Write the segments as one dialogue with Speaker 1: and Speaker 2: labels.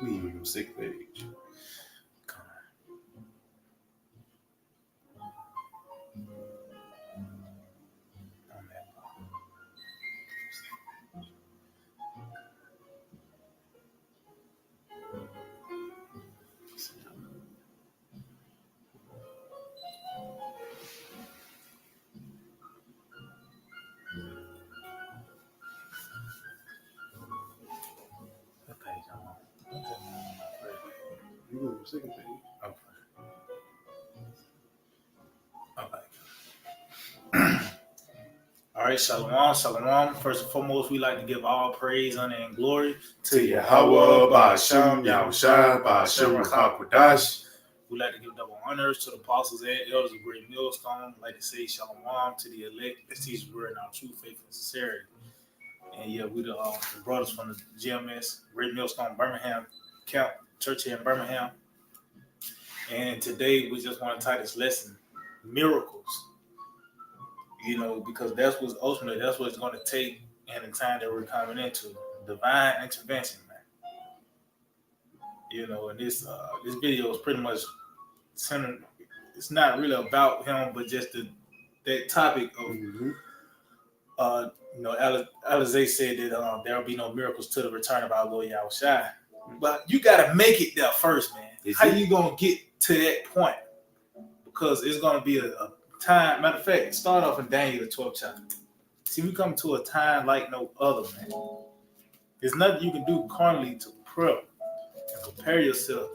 Speaker 1: We even on the second page. You go to the second page.
Speaker 2: Okay. All right, shalom, shalom. First and foremost, we like to give all praise, honor, and glory
Speaker 1: To Yahweh, Ba'Shem, Yahushua, Ba'Shem, Rakakwadash.
Speaker 2: We like to give double honors to the apostles and elders of Great Millstone. We like to say shalom to the elect that teach the word in our true faith and sincerity. And yeah, we the brothers from the GMS, Great Millstone, Birmingham, Camp Church here in Birmingham. And today we just want to title this lesson, miracles. You know, because that's what's ultimately, that's what it's going to take in the time that we're coming into. Divine intervention, man. You know, and this video is pretty much centered, it's not really about him, but just that topic of, you know, Alizé said that there will be no miracles till the return of our Lord Yahushua. But you got to make it there first, man. How you going to get to that point? Because it's going to be a time, matter of fact, start off in Daniel, the 12th chapter. See, we come to a time like no other, man. There's nothing you can do carnally to prep and prepare yourself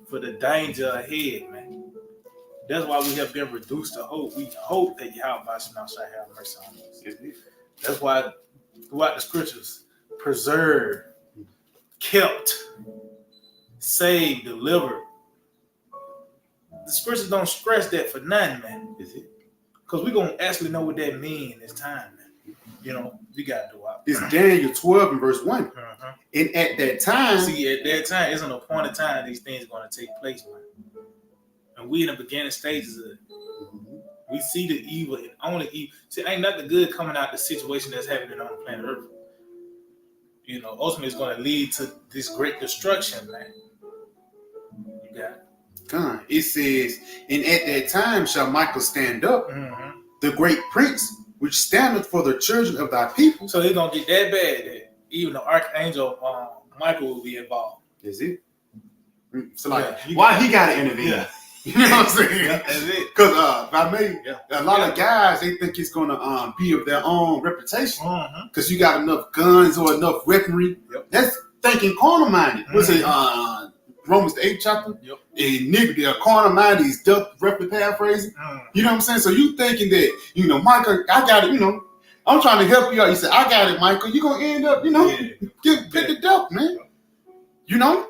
Speaker 2: for the danger ahead, man. That's why we have been reduced to hope. We hope that Yahweh shall have mercy on us. That's why throughout the scriptures, preserved, kept, saved, delivered. The scriptures don't stress that for nothing, man.
Speaker 1: Is it?
Speaker 2: Because we're going to actually know what that means in this time, man. You know, we got to do it.
Speaker 1: It's Daniel 12 and verse 1. And at that time...
Speaker 2: See, at that time, it's an appointed time that these things are going to take place, man. And we in the beginning stages of it. We see the evil and only evil. See, ain't nothing good coming out the situation that's happening on planet Earth. You know, ultimately it's going to lead to this great destruction, man. You got it.
Speaker 1: It says, and at that time shall Michael stand up, the great prince, which standeth for the children of thy people.
Speaker 2: So it's going to get that bad that even the archangel Michael will be involved.
Speaker 1: Is it? So like, why he got to intervene? Yeah. You know what I'm saying?
Speaker 2: Yeah, that's it.
Speaker 1: Because I mean, a lot of guys, they think it's going to be of their own reputation. Because you got enough guns or enough weaponry. That's thinking carnal minded. What's it? Romans the 8th chapter. And nigga, the carnal minded is roughly paraphrasing. You know what I'm saying? So you thinking that, you know, Michael, I got it, you know, I'm trying to help you out. You said, I got it, Michael. You're going to end up, you know, get the dope, man. You know?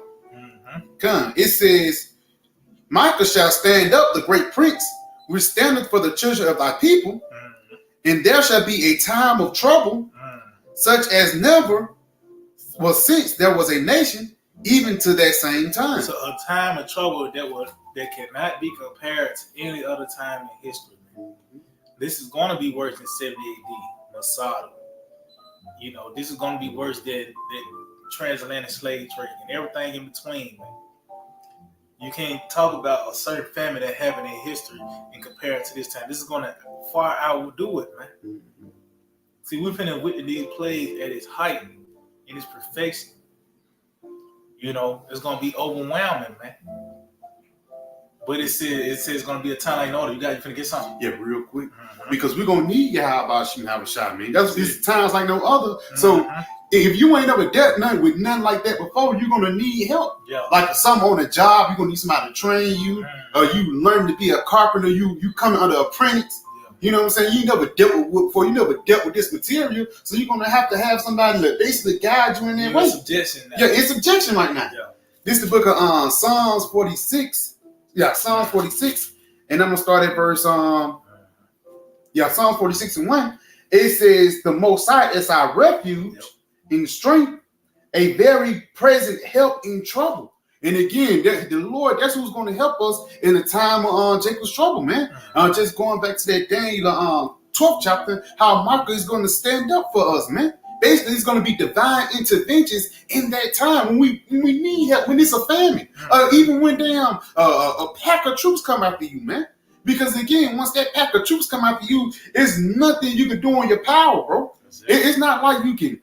Speaker 1: It says, Michael shall stand up, the great prince, which standeth for the children of thy people, and there shall be a time of trouble, such as never was since there was a nation, even to that same time.
Speaker 2: So a time of trouble that cannot be compared to any other time in history, man. This is going to be worse than 70 AD, Masada. You know, this is going to be worse than transatlantic slave trade and everything in between, man. You can't talk about a certain famine that happened in history and compare it to this time. This is going to far outdo it, man. See, we've been witnessing these plays at its height, in its perfection. You know, it's going to be overwhelming, man. But it says it's going to be a time like no other. You finna get something?
Speaker 1: Yeah, real quick. Because we're going to need Yahweh Shem have a shot, man. It's times like no other. So if you ain't ever dealt with nothing like that before, you're going to need help. Like some on a job, you're going to need somebody to train you. Or you learn to be a carpenter. You coming under apprentice. You know what I'm saying? You never dealt with wood before. You never dealt with this material. So you're going to have somebody to basically guide you in that way.
Speaker 2: Subjection now.
Speaker 1: Yeah, it's subjection right now. This is the book of Psalms 46. Yeah, Psalms 46. And I'm going to start at verse, Psalms 46 and 1. It says, the Most High is our refuge in strength, a very present help in trouble. And again, the Lord, that's who's going to help us in the time of Jacob's trouble, man. Just going back to that Daniel 12th chapter, how Michael is going to stand up for us, man. basically it's going to be divine interventions in that time when we need help, when it's a famine, even when damn a pack of troops come after you, man. Because again, once that pack of troops come after you, it's nothing you can do on your power, bro. It's not like you can,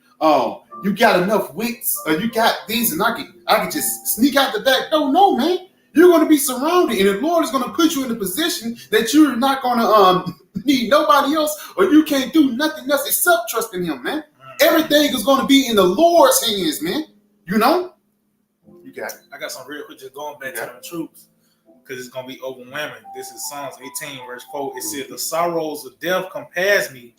Speaker 1: you got enough wits, or you got these, and I can just sneak out the back door. No, man. You're going to be surrounded, and the Lord is going to put you in a position that you're not going to need nobody else, or you can't do nothing else except trust in Him, man. Everything is going to be in the Lord's hands, man. You know? You got it.
Speaker 2: I got some real quick, just going back to the troops, because it's going to be overwhelming. This is Psalms 18, verse 4. It says, the sorrows of death compassed me,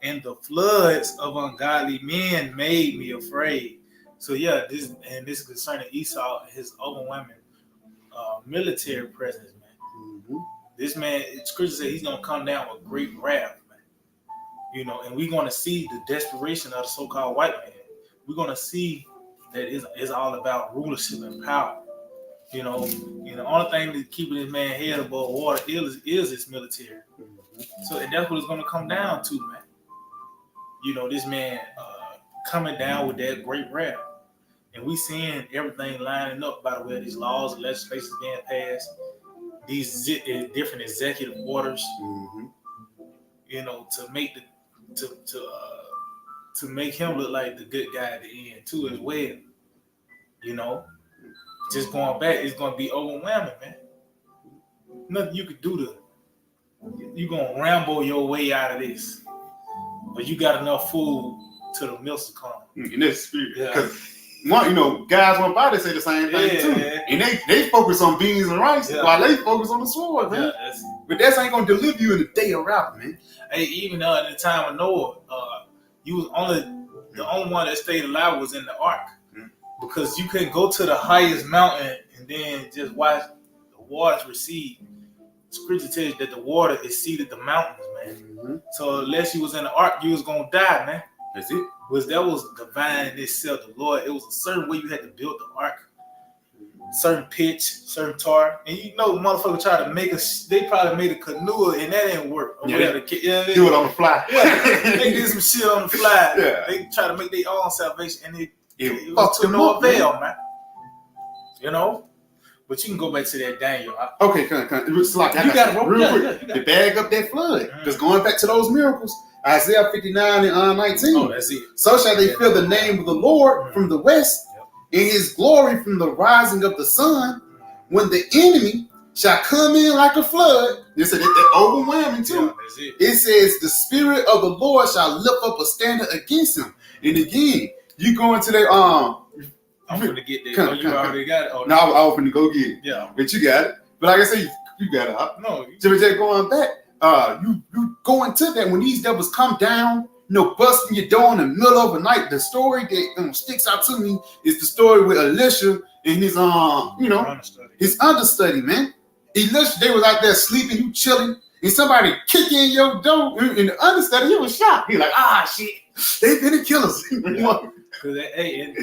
Speaker 2: and the floods of ungodly men made me afraid. So, yeah, this is concerning Esau and his overwhelming military presence, man. This man, Scripture says he's gonna come down with great wrath, man. You know, and we're gonna see the desperation of the so-called white man. We're gonna see that it's all about rulership and power. You know, the only thing that's keeping this man head above water is his military. So, and that's what it's gonna come down to, man. You know, this man coming down with that great wrath. And we seeing everything lining up by the way of these laws and legislation being passed, these different executive orders, you know, to make to make him look like the good guy at the end too as well. You know, just going back, it's gonna be overwhelming, man. Nothing you could do you're gonna ramble your way out of this, but you got enough food to the meal to come.
Speaker 1: In this spirit, because. You know, guys went by, they say the same thing too. And they focus on beans and rice while they focus on the sword, man. But that ain't gonna deliver you in a day of route, man.
Speaker 2: Hey, even in the time of Noah, you was the only one that stayed alive was in the ark. Because you couldn't go to the highest mountain and then just watch the waters recede. Scripture tells you that the water exceeded the mountains, man. So unless you was in the ark, you was gonna die, man.
Speaker 1: That's it.
Speaker 2: That was divine in itself. The Lord, it was a certain way you had to build the ark, certain pitch, certain tar, and you know, motherfucker tried to make they probably made a canoe, and that didn't work.
Speaker 1: Do it on the fly.
Speaker 2: They did some shit on the fly. They try to make their own salvation, and it was to no avail, man. You know, but you can go back to that Daniel.
Speaker 1: Okay, come. It's like you got it real quick. To bag up that flood, because going back to those miracles. Isaiah 59 and 19.
Speaker 2: Oh, that's it.
Speaker 1: So shall they fear the name of the Lord from the west, and his glory from the rising of the sun, when the enemy shall come in like a flood. They said that overwhelming too. It says the spirit of the Lord shall lift up a standard against him. And again, you go into that
Speaker 2: I'm gonna get that. You already got it. Oh,
Speaker 1: no, I was finna go get it.
Speaker 2: Yeah.
Speaker 1: But you got it. But like I said, you got it.
Speaker 2: No.
Speaker 1: Just going back. You go into that when these devils come down, you know, busting your door in the middle of the night. The story that sticks out to me is the story with Elisha and his his understudy, man. Elisha, they was out there sleeping, you chilling, and somebody kick in your door, and the understudy, he was shocked. He like, shit, they finna kill us.
Speaker 2: And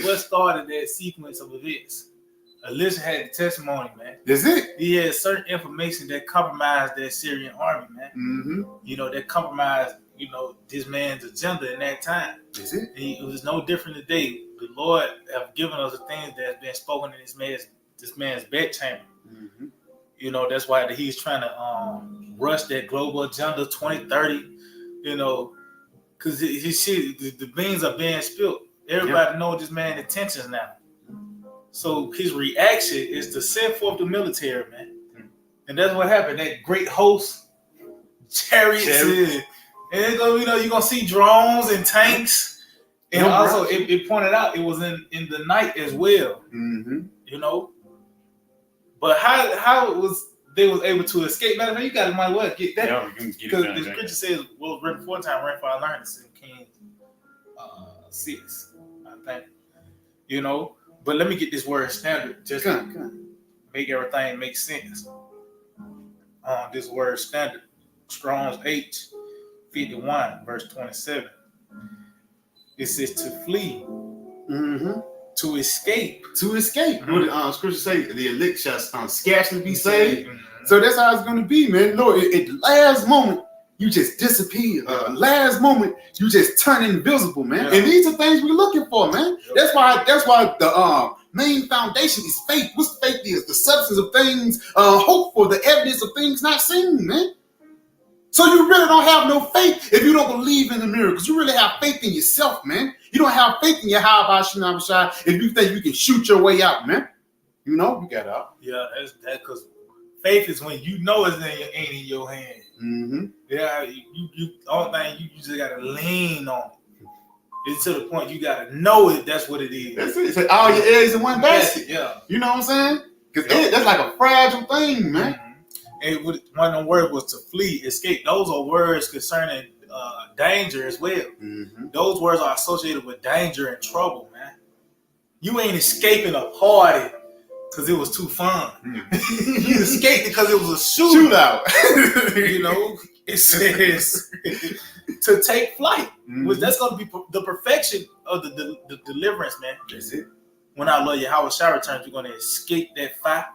Speaker 2: what started that sequence of events? Elisha had the testimony, man.
Speaker 1: That's it.
Speaker 2: He had certain information that compromised that Syrian army, man. You know, that compromised, you know, this man's agenda in that time.
Speaker 1: That's it.
Speaker 2: It was no different today. The Lord have given us the things that have been spoken in this man's bedchamber. You know, that's why he's trying to rush that global agenda 2030. You know, because his shit, the beans are being spilled. Everybody knows this man's intentions now. So his reaction is to send forth the military, man. And that's what happened. That great host, chariots. And it's gonna, you know, you're gonna see drones and tanks. And also it pointed out it was in the night as well. You know. But how was they was able to escape? Matter of fact, you gotta might well get that. Because the scripture says what was written 4 times, right? For I learned this in Kings 6, I think. You know. But let me get this word standard just to make everything make sense. This word standard, Strong's H51, verse 27. It says to flee, to escape.
Speaker 1: To escape. What the scripture say, the elect shall scarcely be saved. So that's how it's going to be, man. Lord, at the last moment, you just disappear. Last moment, you just turn invisible, man.
Speaker 2: Yeah.
Speaker 1: And these are things we're looking for, man. Yep. That's why the main foundation is faith. What's faith is? The substance of things hoped for, the evidence of things not seen, man. So you really don't have no faith if you don't believe in the miracles. You really have faith in yourself, man. You don't have faith in your Shai if you think you can shoot your way out, man. You know, you got out.
Speaker 2: Yeah, that's because faith is when you know it's ain't in your hand.
Speaker 1: Mm-hmm.
Speaker 2: Yeah, you all thing you just gotta lean on it. It's to the point you gotta know it. That's what it is.
Speaker 1: That's it. It's all your eggs in one basket.
Speaker 2: Yeah.
Speaker 1: You know what I'm saying? Because that's like a fragile thing, man.
Speaker 2: Mm-hmm. And one of them words was to flee, escape. Those are words concerning danger as well.
Speaker 1: Mm-hmm.
Speaker 2: Those words are associated with danger and trouble, man. You ain't escaping a party because it was too fun. Mm-hmm. You escaped because it was a shootout. You know, it says to take flight. Mm-hmm. Which that's going to be the perfection of the deliverance, man.
Speaker 1: That's it.
Speaker 2: When our Lord Yahweh Shai returns, you're going to escape that fire.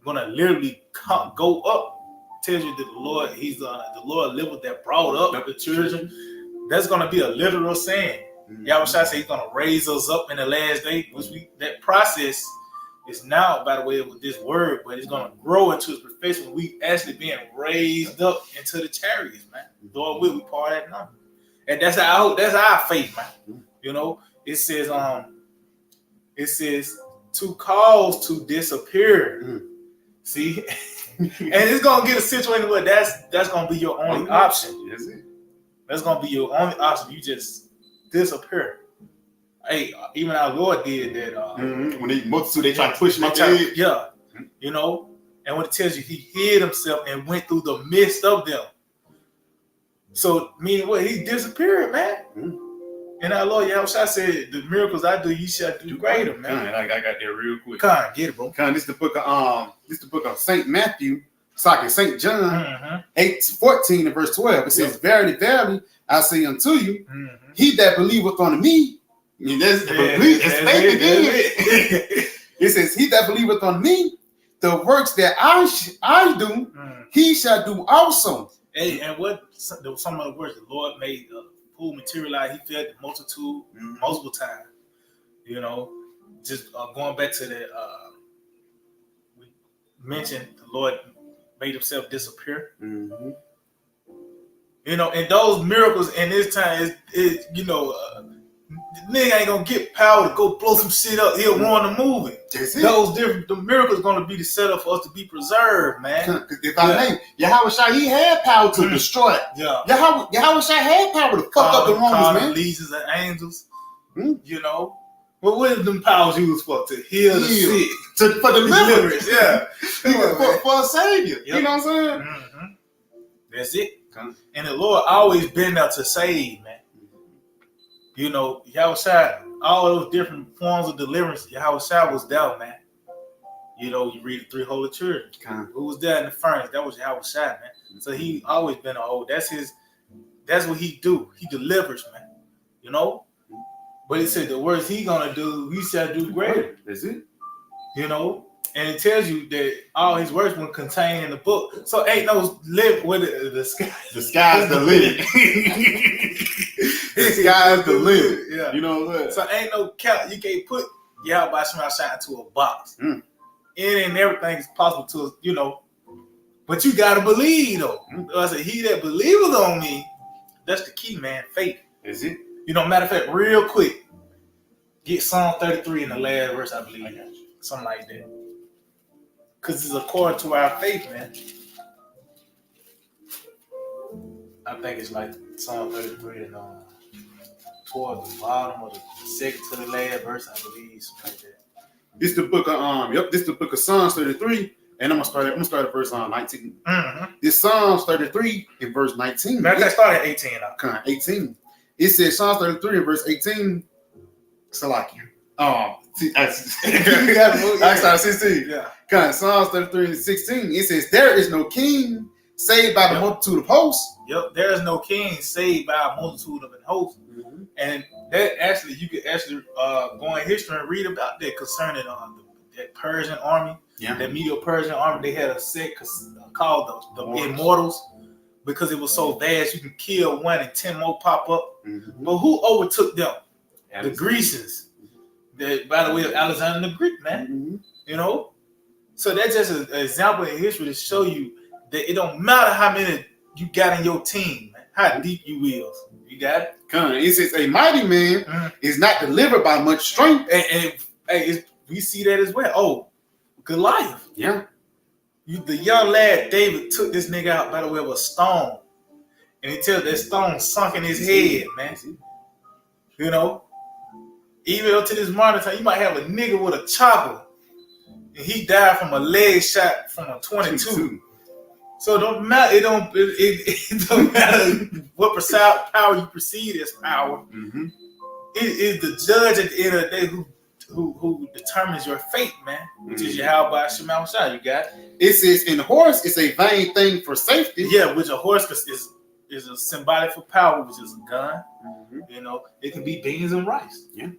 Speaker 2: Gonna literally go up. Tells you that the Lord, the Lord liveth that brought up the children. That's gonna be a literal saying. Mm-hmm. Yahweh Shai said He's gonna raise us up in the last day, that process is now by the way with this word, but it's gonna grow into its perfection. We actually being raised up into the chariots, man. Lord will we part that number, and that's our faith, man. You know, it says to cause to disappear. Mm. See, and it's gonna get a situation where that's gonna be your only option.
Speaker 1: Yes, it.
Speaker 2: That's gonna be your only option. You just disappear. Hey, even our Lord did that.
Speaker 1: When they try to push him up.
Speaker 2: Yeah, you know. And when it tells you He hid Himself and went through the midst of them, so meaning what? He disappeared, man. Mm-hmm. And our Lord Yahweh said, "The miracles I do, you shall do greater, man."
Speaker 1: I got that real quick.
Speaker 2: Come on, get it, bro.
Speaker 1: This is the book of Saint Matthew, Saint John, 8:14 and verse 12. It says, "Verily, verily, I say unto you, he that believeth on me." That's faith again. It says, "He that believeth on me, the works that I do, he shall do also." Hey,
Speaker 2: and what some of the words the Lord made. Who materialized, He fed the multitude multiple times. You know, just going back to that, we mentioned the Lord made Himself disappear. Mm-hmm. You know, and those miracles in this time is you know, the nigga ain't gonna get power to go blow some shit up. He'll want to move it. The miracles gonna be the setup for us to be preserved, man.
Speaker 1: If I may, Yahweh Shai, He had power to destroy it. Yeah. Yahweh Shai had power to fuck up the Romans, man.
Speaker 2: Legions and angels. You know. But what are them powers used for? To heal the sick.
Speaker 1: For deliverance.
Speaker 2: Yeah.
Speaker 1: for a savior. Yep. You know what I'm saying?
Speaker 2: Mm-hmm. That's it. And the Lord always been there to save, man. You know, Yahweh Shai, all those different forms of deliverance, Yahweh Shai was there, man. You know, you read the three holy children. Who was there in the furnace? That was Yahweh Shai, man. So He always been a whole. That's what He do. He delivers, man. You know? But He said the words He gonna do, we shall do greater.
Speaker 1: That's it.
Speaker 2: You know? And it tells you that all His words were contained in the book. So ain't no live with the sky.
Speaker 1: The sky's the limit. The sky's the limit. Yeah. You know what I'm saying?
Speaker 2: So ain't no count. You can't put Yahweh Shai into a box. It ain't everything is possible to, you know. But you gotta believe though. I said, he that believeth on me, that's the key, man. Faith.
Speaker 1: Is it?
Speaker 2: You know, matter of fact, real quick, get Psalm 33 in the last verse, I believe. Something like that. Because it's according to our faith, man. I think it's like Psalm 33 and toward the bottom of the second to the last verse, I believe, something like that.
Speaker 1: This the book of this the book of Psalms 33, and I'm gonna start at verse 19. This Psalms 33 in verse 19.
Speaker 2: Matter of fact, start at 18 now.
Speaker 1: 18. It says Psalms 33 in verse 18. Salakia. I started 16. Yeah. Psalms 33 and 16. It says, "There is no king saved by the multitude of hosts."
Speaker 2: Yep, there is no king saved by a multitude of hosts. Mm-hmm. And that actually, you could actually go in history and read about that concerning that Persian army, that Medo-Persian army. They had a sect called the Immortals. because it was so vast. You can kill one and 10 more pop up.
Speaker 1: Mm-hmm.
Speaker 2: But who overtook them?
Speaker 1: Alexander.
Speaker 2: The Grecians. By the way, of Alexander the Greek, man.
Speaker 1: Mm-hmm.
Speaker 2: You know? So that's just an example in history to show you that it don't matter how many you got in your team, man, how deep you will. You got it?
Speaker 1: It says a mighty man is not delivered by much strength.
Speaker 2: And we see that as well. Oh, Goliath.
Speaker 1: Yeah.
Speaker 2: The young lad David took this nigga out by the way of a stone. And he tells that stone sunk in his head, man. You know? Even up to this modern time, you might have a nigga with a chopper. And he died from a leg shot from a 22. So it don't matter. It don't matter what power you perceive as power.
Speaker 1: Mm-hmm.
Speaker 2: It is the judge at the end of the day who determines your fate, man. Which is Yahweh Shema Shah. You got it.
Speaker 1: It says in horse it's a vain thing for safety.
Speaker 2: Yeah, which a horse is a symbolic for power, which is a gun.
Speaker 1: Mm-hmm.
Speaker 2: You know, it can be beans and rice.
Speaker 1: Yeah.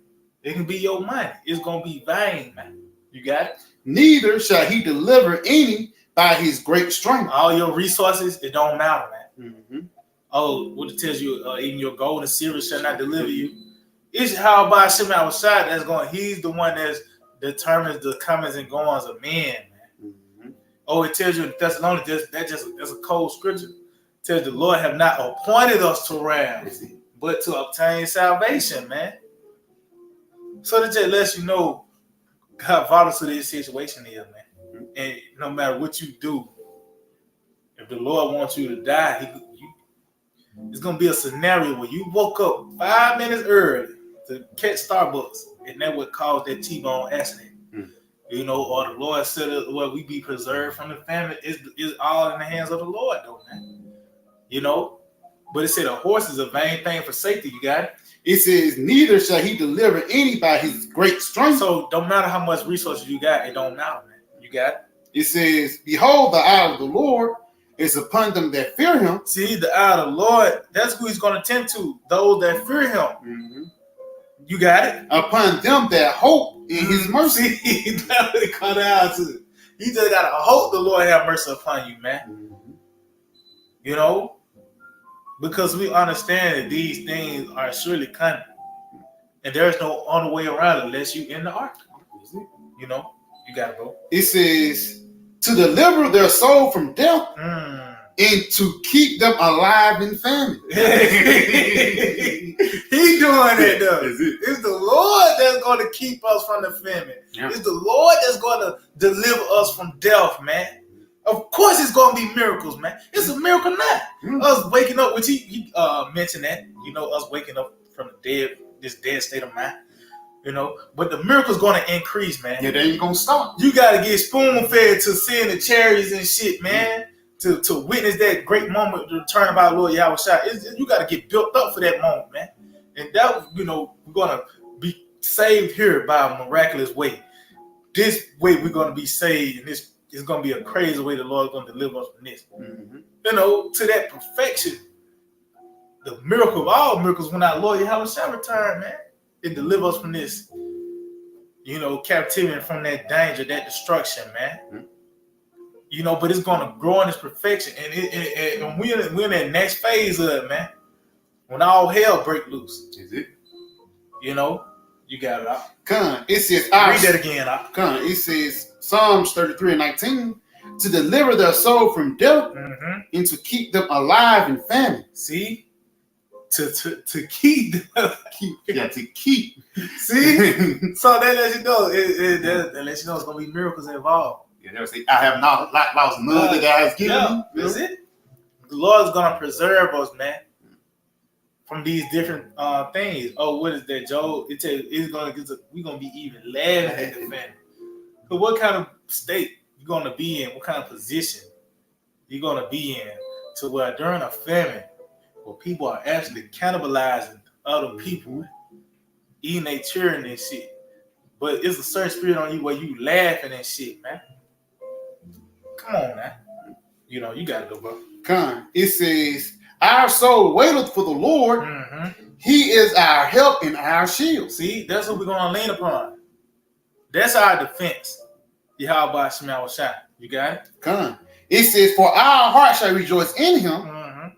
Speaker 2: It can be your money. It's gonna be vain, man. You got it?
Speaker 1: Neither shall he deliver any by his great strength.
Speaker 2: All your resources, it don't matter, man.
Speaker 1: Mm-hmm.
Speaker 2: Oh, what it tells you, even your gold and silver shall not deliver you. It's how by Shema Shah that's going. He's the one that determines the comings and goings of men, man.
Speaker 1: Mm-hmm.
Speaker 2: Oh, it tells you in Thessalonians that's a cold scripture. It tells the Lord have not appointed us to wrath, but to obtain salvation, man. So that just lets you know how volatile this situation is, man. And no matter what you do, if the Lord wants you to die, it's going to be a scenario where you woke up 5 minutes early to catch Starbucks, and that would cause that T-bone accident. You know, or the Lord said, well, we be preserved from the famine. It's all in the hands of the Lord, though, man. You know? But it said a horse is a vain thing for safety. You got it?
Speaker 1: It says, neither shall he deliver any by his great strength.
Speaker 2: So don't matter how much resources you got, it don't matter, man. You got it?
Speaker 1: It says, behold, the eye of the Lord is upon them that fear him.
Speaker 2: See, the eye of the Lord, that's who he's going to tend to, those that fear him.
Speaker 1: Mm-hmm.
Speaker 2: You got it?
Speaker 1: Upon them that hope in his mercy.
Speaker 2: See, that's what it comes down to. You just got to hope the Lord have mercy upon you, man.
Speaker 1: Mm-hmm.
Speaker 2: You know? Because we understand that these things are surely coming. And there's no other way around it unless you in the ark. You know? You got it, bro. It
Speaker 1: says, to deliver their soul from death and to keep them alive in famine.
Speaker 2: He doing it, though. It's the Lord that's going to keep us from the famine. Yeah. It's the Lord that's going to deliver us from death, man. Of course, it's going to be miracles, man. It's a miracle now. Us waking up, which he mentioned that, you know, us waking up from the dead, this dead state of mind, you know. But the miracle's going to increase, man.
Speaker 1: Yeah, they ain't going to stop.
Speaker 2: You got to get spoon-fed to seeing the chariots and shit, man, to witness that great moment, the return of our Lord Yahweh Shai. You got to get built up for that moment, man. And that, you know, we're going to be saved here by a miraculous way. This way we're going to be saved, and this it's going to be a crazy way the Lord's going to deliver us from this. Mm-hmm. You know, to that perfection. The miracle of all miracles when our Lord Yahweh shall return, man. It delivers us from this, you know, captivity and from that danger, that destruction, man. Mm-hmm. You know, but it's going to grow in its perfection. And we're in that next phase of it, man. When all hell break loose.
Speaker 1: Is it?
Speaker 2: You know, you got it out.
Speaker 1: It says,
Speaker 2: read that again, out.
Speaker 1: It says, Psalms 33:19, to deliver their soul from death and to keep them alive in famine.
Speaker 2: See? To keep them.
Speaker 1: To keep.
Speaker 2: See? So that lets you know. That lets you know it's going to be miracles involved.
Speaker 1: Yeah, they'll say, I have not lost none that God has given me.
Speaker 2: Is it? The Lord's going to preserve us, man, from these different things. Oh, what is that, Joe? It tells we're going to be even laughing at the famine. So what kind of state you're going to be in? What kind of position you're going to be in to where during a famine, where people are actually cannibalizing other people, eating their children and shit. But it's a certain spirit on you where you laughing and shit, man. Come on, man. You know, you got to go, bro.
Speaker 1: It says, our soul waiteth for the Lord. Mm-hmm. He is our help and our shield.
Speaker 2: See, that's what we're going to lean upon. That's our defense. Yahweh Shema Shai. You got it?
Speaker 1: It says, for our heart shall rejoice in him,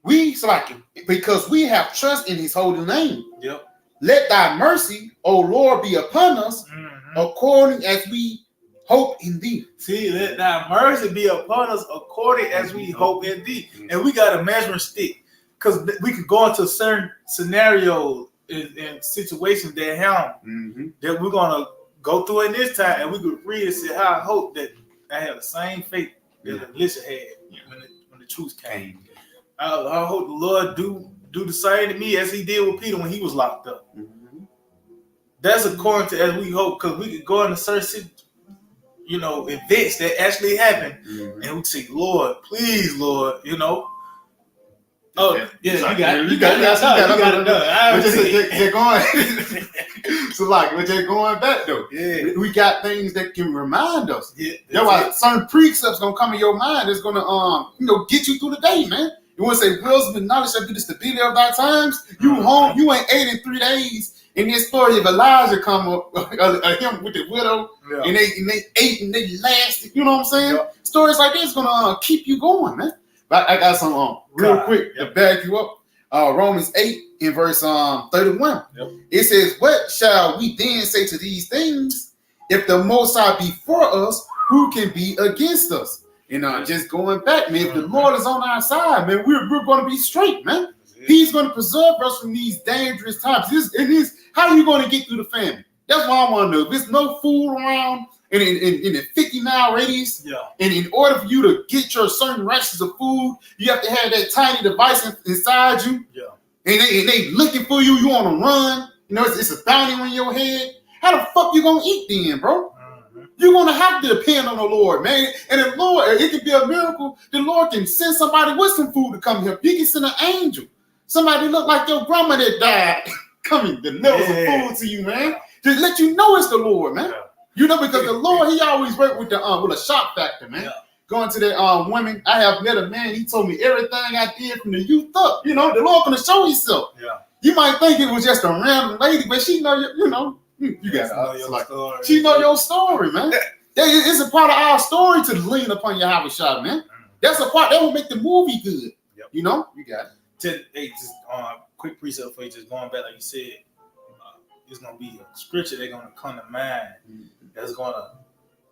Speaker 1: because we have trust in his holy name.
Speaker 2: Yep.
Speaker 1: Let thy mercy, O Lord, be upon us, according as we hope in thee.
Speaker 2: See, let thy mercy be upon us according as we hope in thee. And we got a measuring stick, because we could go into certain scenarios and situations that happen that we're gonna go through in this time, and we could read and say, "How I hope that I have the same faith that Elisha had when the truth came." I hope the Lord do the same to me as he did with Peter when he was locked up. That's according to as we hope, because we could go into certain, events that actually happen, and we say, "Lord, please, Lord," Oh yeah, you got it done.
Speaker 1: They're going. So like, but they're going back though.
Speaker 2: Yeah,
Speaker 1: we got things that can remind us.
Speaker 2: Yeah,
Speaker 1: that's why certain precepts gonna come in your mind. That's gonna get you through the day, man. You want to say, wisdom and knowledge shall be the stability of thy times. You home, you ain't ate in 3 days. In this story of Elijah come up, him with the widow, and they ate and they lasted. You know what I'm saying? Yeah. Stories like this gonna keep you going, man. But I got some real quick to back you up. Romans 8 in verse 31. Yep. It says, "What shall we then say to these things? If the Most High be for us, who can be against us?" Just going back, man, if the Lord is on our side, man, we're going to be straight, man. He's going to preserve us from these dangerous times. How are you going to get through the famine? That's what I want to know. If there's no food around in a 50-mile radius, and in order for you to get your certain rations of food, you have to have that tiny device inside you. Yeah. And they looking for you. You on a run. It's a bounty on your head. How the fuck you going to eat then, bro? You're going to have to depend on the Lord, man. And the Lord, it can be a miracle. The Lord can send somebody with some food to come here. He can send an angel. Somebody look like your grandma that died coming deliver some food to you, man. Just let you know it's the Lord, man. Because the Lord, he always worked with a shock factor, man. Going to that women, I have met a man, he told me everything I did from the youth up. The Lord gonna show himself. Yeah. You might think it was just a random lady, but she know you got to know your story. She know your story, man. It's a part of our story to lean upon your house shot, man. That's a part that will make the movie good. Yep. You got it.
Speaker 2: Hey, just quick precept for you, just going back, like you said, it's gonna be a scripture that's gonna come to mind that's gonna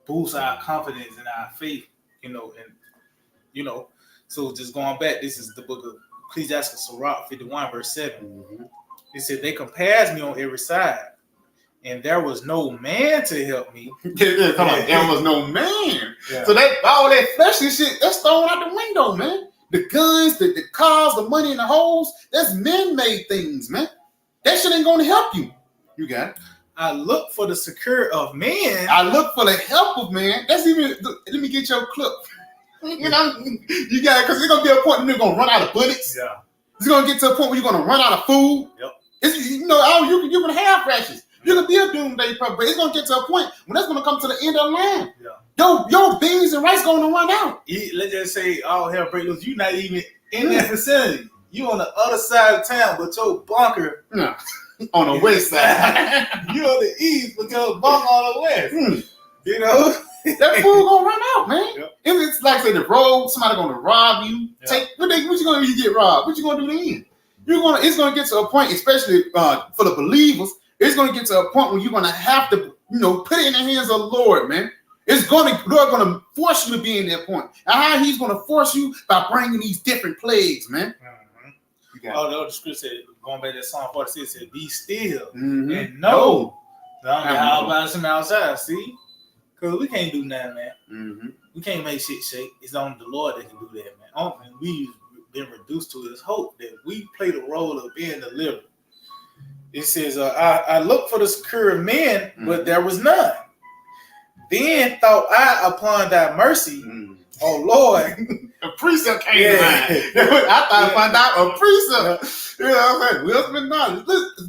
Speaker 2: boost our confidence and our faith, So just going back, this is the book of Ecclesiastes, Sirach 51, verse 7. It said, "They compassed me on every side, and there was no man to help me."
Speaker 1: There was no man. Yeah. So that all that fleshly shit, that's thrown out the window, man. The guns, the cars, the money in the holes, that's man-made things, man. That shit ain't gonna help you. You got it.
Speaker 2: I look for the security of man.
Speaker 1: I look for the help of man. That's even. Let me get your clip. You got it, because it's gonna be a point when you're gonna run out of bullets. Yeah. It's gonna get to a point where you're gonna run out of food. Yep. You're gonna have rations. You're gonna be a doomsday prophet, but it's gonna get to a point when that's gonna come to the end of the line. Yeah. Your beans and rice gonna run out.
Speaker 2: Let's just say all hell break loose. You're not even in that vicinity. You on the other side of town, but your bunker
Speaker 1: on the west side.
Speaker 2: You on the east, but your bunker on the west.
Speaker 1: That food gonna run out, man. Yep. If it's like say the road, somebody gonna rob you. Yep. What you gonna do if you get robbed? What you gonna do then? It's gonna get to a point, especially for the believers. It's gonna get to a point where you're gonna have to, put it in the hands of the Lord, man. Lord's gonna force you to be in that point. And how he's gonna force you by bringing these different plagues, man.
Speaker 2: The scripture said, going back to Psalm 46, said, "Be still and know how about some outside." See, because we can't do nothing, man. We can't make shit shake. It's only the Lord that can do that, man. And we've been reduced to his hope that we play the role of being delivered. It says, "I looked for the security of men, but there was none. Then thought I upon thy mercy, oh Lord."
Speaker 1: A precept came to mind. I thought I found out a precept. You know what I'm saying? Wisdom and knowledge.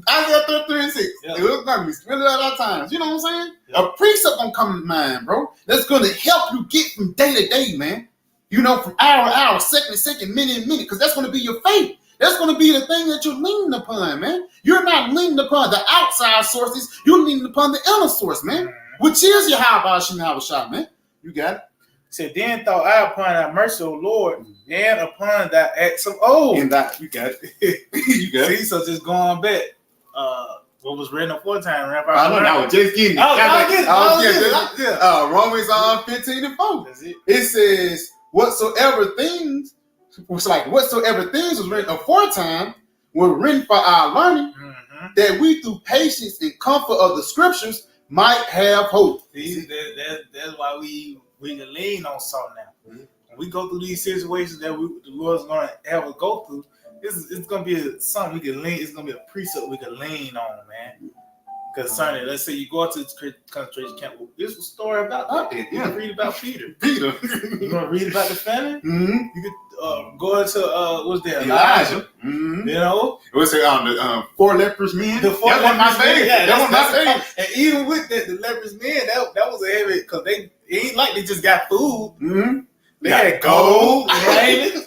Speaker 1: Isaiah 33:6. It was going to be spent at our times. You know what I'm saying? A precept gonna come to mind, bro. That's gonna help you get from day to day, man. From hour to hour, second to second, minute to minute, because that's gonna be your faith. That's gonna be the thing that you're leaning upon, man. You're not leaning upon the outside sources. You're leaning upon the inner source, man. Which is your Yahweh Shah, man. You got it.
Speaker 2: said, then thought I upon thy mercy, O Lord, and upon thy acts of old.
Speaker 1: And that you got it. You got it.
Speaker 2: See, so just going back, what was written aforetime, right?
Speaker 1: I was just getting it. Romans 15 and 4.
Speaker 2: That's it.
Speaker 1: It says, whatsoever things was written aforetime were written for our learning, that we through patience and comfort of the scriptures might have hope.
Speaker 2: See, that's why we can lean on something now. When we go through these situations that the Lord's going to have us go through, it's going to be something we can lean. It's going to be a precept we can lean on, man. Concerning, let's say you go to the concentration camp. Well, this is a story about that. You can read about Peter.
Speaker 1: You're
Speaker 2: going to read about the famine.
Speaker 1: Mm-hmm.
Speaker 2: You could go into what's there?
Speaker 1: Elijah. Mm-hmm.
Speaker 2: You know,
Speaker 1: what's it? The 4 leprous men.
Speaker 2: The 4
Speaker 1: leprous
Speaker 2: men. Yeah,
Speaker 1: that was my favorite.
Speaker 2: And even with that, the leprous men, that was a heavy because it ain't like they just got food.
Speaker 1: Mm-hmm.
Speaker 2: They had gold, raiment,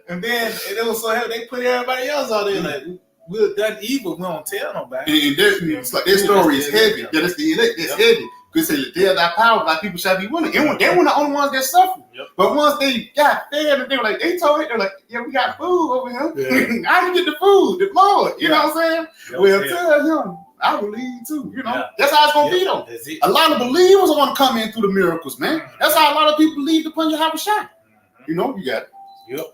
Speaker 2: and then it was so heavy they put everybody else out there like. We've done evil, we don't tell nobody.
Speaker 1: And it's like this story is heavy. Yeah, that's the elect. It's heavy. Because it says, "There thy power, thy people shall be willing." They weren't the only ones that suffered. Yep. But once they got fed, and they were like, they told it, they're like, "Yeah, we got food over here. Yeah. How you get the food? The Lord." You know what I'm saying? Yep. Well, tell him, I believe too. You know, that's how it's gonna be though. A lot of believers are gonna come in through the miracles, man. That's how a lot of people believe upon your house shot. You know, you got it.
Speaker 2: Yep,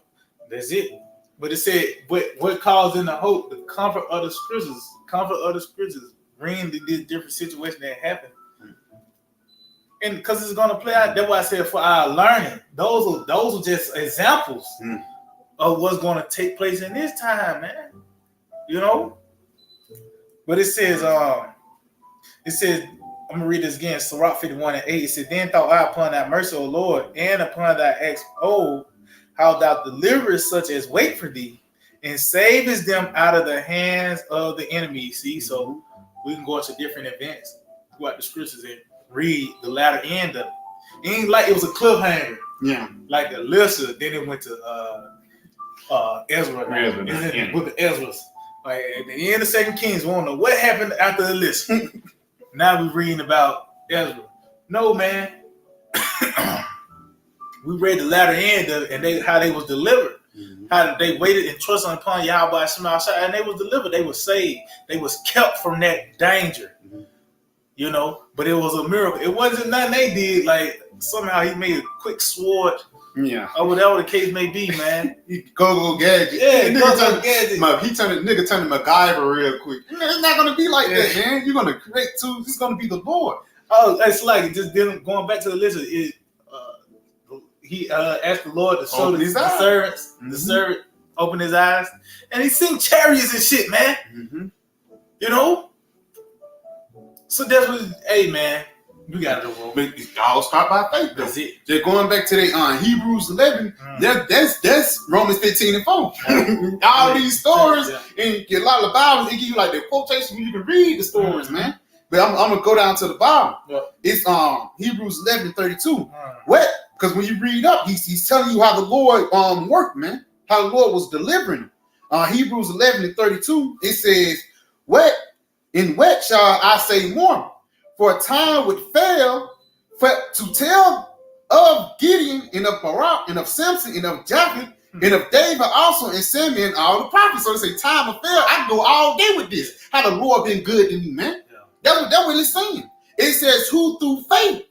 Speaker 2: that's it. But it said, what caused in the hope, the comfort of the scriptures, bring these different situations that happen. And because it's going to play out, that's why I said for our learning, those are just examples of what's going to take place in this time, man. You know? But it says, I'm going to read this again, Sirach 51 and 8. It said, then thought I upon thy mercy, O Lord, and upon thy acts, how thou deliverest such as wait for thee, and savest them out of the hands of the enemy. See, so we can go into different events throughout the scriptures and read the latter end of it. It ain't like it was a cliffhanger.
Speaker 1: Yeah.
Speaker 2: Like Alyssa, then it went to Ezra. And then the book of Ezra. Like at the end of 2 Kings, we don't know what happened after Alyssa. Now we're reading about Ezra. No, man. We read the latter end of it and how they was delivered. How they waited and trusted upon Yahweh and they was delivered. They were saved. They was kept from that danger. You know, but it was a miracle. It wasn't nothing they did. Like somehow he made a quick sword.
Speaker 1: Yeah.
Speaker 2: Or whatever the case may be, man.
Speaker 1: Go gadget.
Speaker 2: Yeah, go gadget.
Speaker 1: He turned MacGyver real quick. It's not gonna be like that, man. You're gonna create tools. It's gonna be the Lord.
Speaker 2: Oh, it's like just going back to the list. He asked the Lord to show the servants. The servant opened his eyes, and he seen chariots and shit, man. You know. So that's what. Hey, man, we got to go.
Speaker 1: But it all start by faith.
Speaker 2: That's it.
Speaker 1: Just going back to the Hebrews 11. That's Romans 15 and 4. All these stories, and a lot of the Bibles, it give you like the quotations where you can read the stories, man. But I'm gonna go down to the Bible. It's Hebrews 11:32. What? Because when you read up, he's telling you how the Lord worked, man. How the Lord was delivering. Hebrews 11:32. It says, "What shall I say more? For a time would fail to tell of Gideon and of Barak and of Samson and of Japheth and of David also and Samuel and all the prophets." So they say time will fail. I can go all day with this. How the Lord been good to me, man. That's what it's saying. It says who through faith.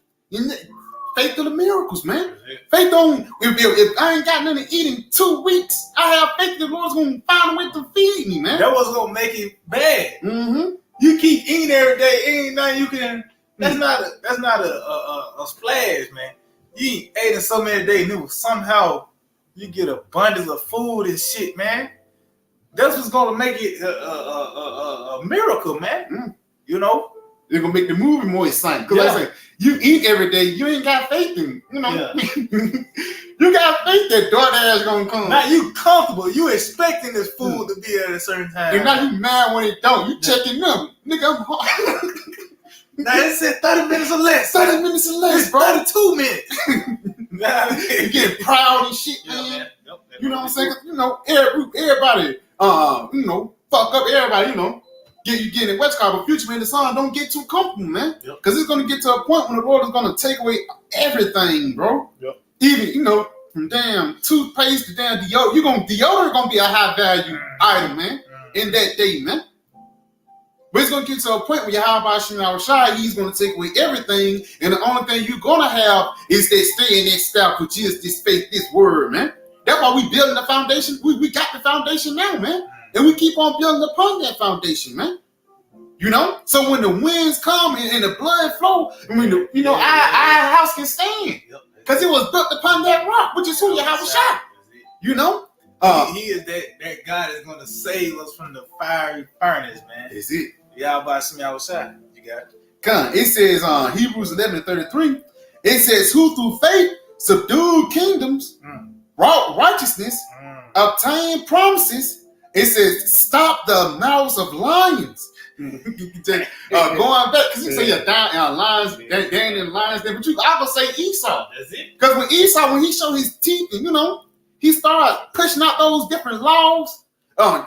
Speaker 1: Faith to the miracles, man. Faith on if I ain't got nothing to eat in 2 weeks, I have faith the Lord's gonna find a way to feed me, man.
Speaker 2: That was gonna make it bad. You keep eating every day, ain't nothing you can. That's not a splash, man. You ate in so many days, and somehow you get abundance of food and shit, man. That's what's gonna make it a miracle, man. You know.
Speaker 1: It's gonna make the movie more exciting. Because like I say, you eat every day, you ain't got faith in, you know. You got faith that DoorDash gonna come.
Speaker 2: Now you comfortable, you expecting this food to be at a certain time.
Speaker 1: And now you mad when it don't. You checking them. Nigga, I'm
Speaker 2: now it said 30 minutes or less.
Speaker 1: 30 minutes or less, bro.
Speaker 2: 32 minutes.
Speaker 1: You getting proud and shit, man. You know what I'm saying? You know, everybody, fuck up everybody, you getting it what's called, but future man, the son, don't get too comfortable, man. Because it's gonna get to a point when the Lord is gonna take away everything, bro. Even, from damn toothpaste to damn deodorant. Deodorant gonna be a high value item, man, in that day, man. But it's gonna get to a point where Yahweh Shai, he's gonna take away everything, and the only thing you're gonna have is that stay in that staff, which is this faith, this word, man. That's why we building the foundation. We got the foundation now, man. And we keep on building upon that foundation, man. So when the winds come and the blood flow, our house can stand. Because it was built upon that rock, which is who Yahweh Shai. He
Speaker 2: is that God is going to save us from the fiery furnace, man.
Speaker 1: Is it?
Speaker 2: Yahweh Shai. You got it?
Speaker 1: Come. It says Hebrews 11:33. It says, who through faith subdued kingdoms, wrought righteousness, obtained promises. It says, stop the mouths of lions. Going back, because you say down lions, down in lions, but I would say Esau.
Speaker 2: That's it.
Speaker 1: Because when Esau, when he showed his teeth, and he started pushing out those different laws,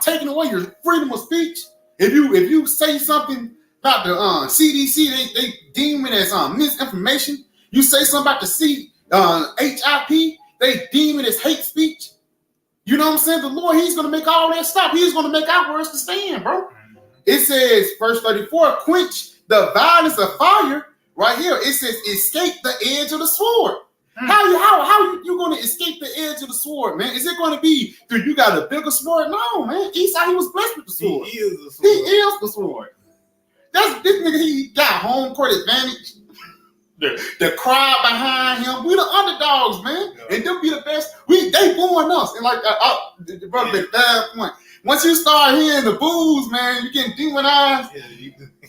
Speaker 1: taking away your freedom of speech. If you say something about the CDC, they deem it as misinformation. You say something about the HIP, they deem it as hate speech. You know what I'm saying? The Lord, he's going to make all that stop. He's going to make our words to stand, bro. It says, verse 34, quench the violence of fire. Right here, it says, escape the edge of the sword. How you going to escape the edge of the sword, man? Is it going to be through you got a bigger sword? No, man. Esau, he was blessed with the sword.
Speaker 2: He is the sword.
Speaker 1: He is the sword. This nigga, he got home court advantage. The crowd behind him, we the underdogs, man, and they'll be the best. They booing us, and like the brother at that point. Once you start hearing the boos, man, you getting demonized.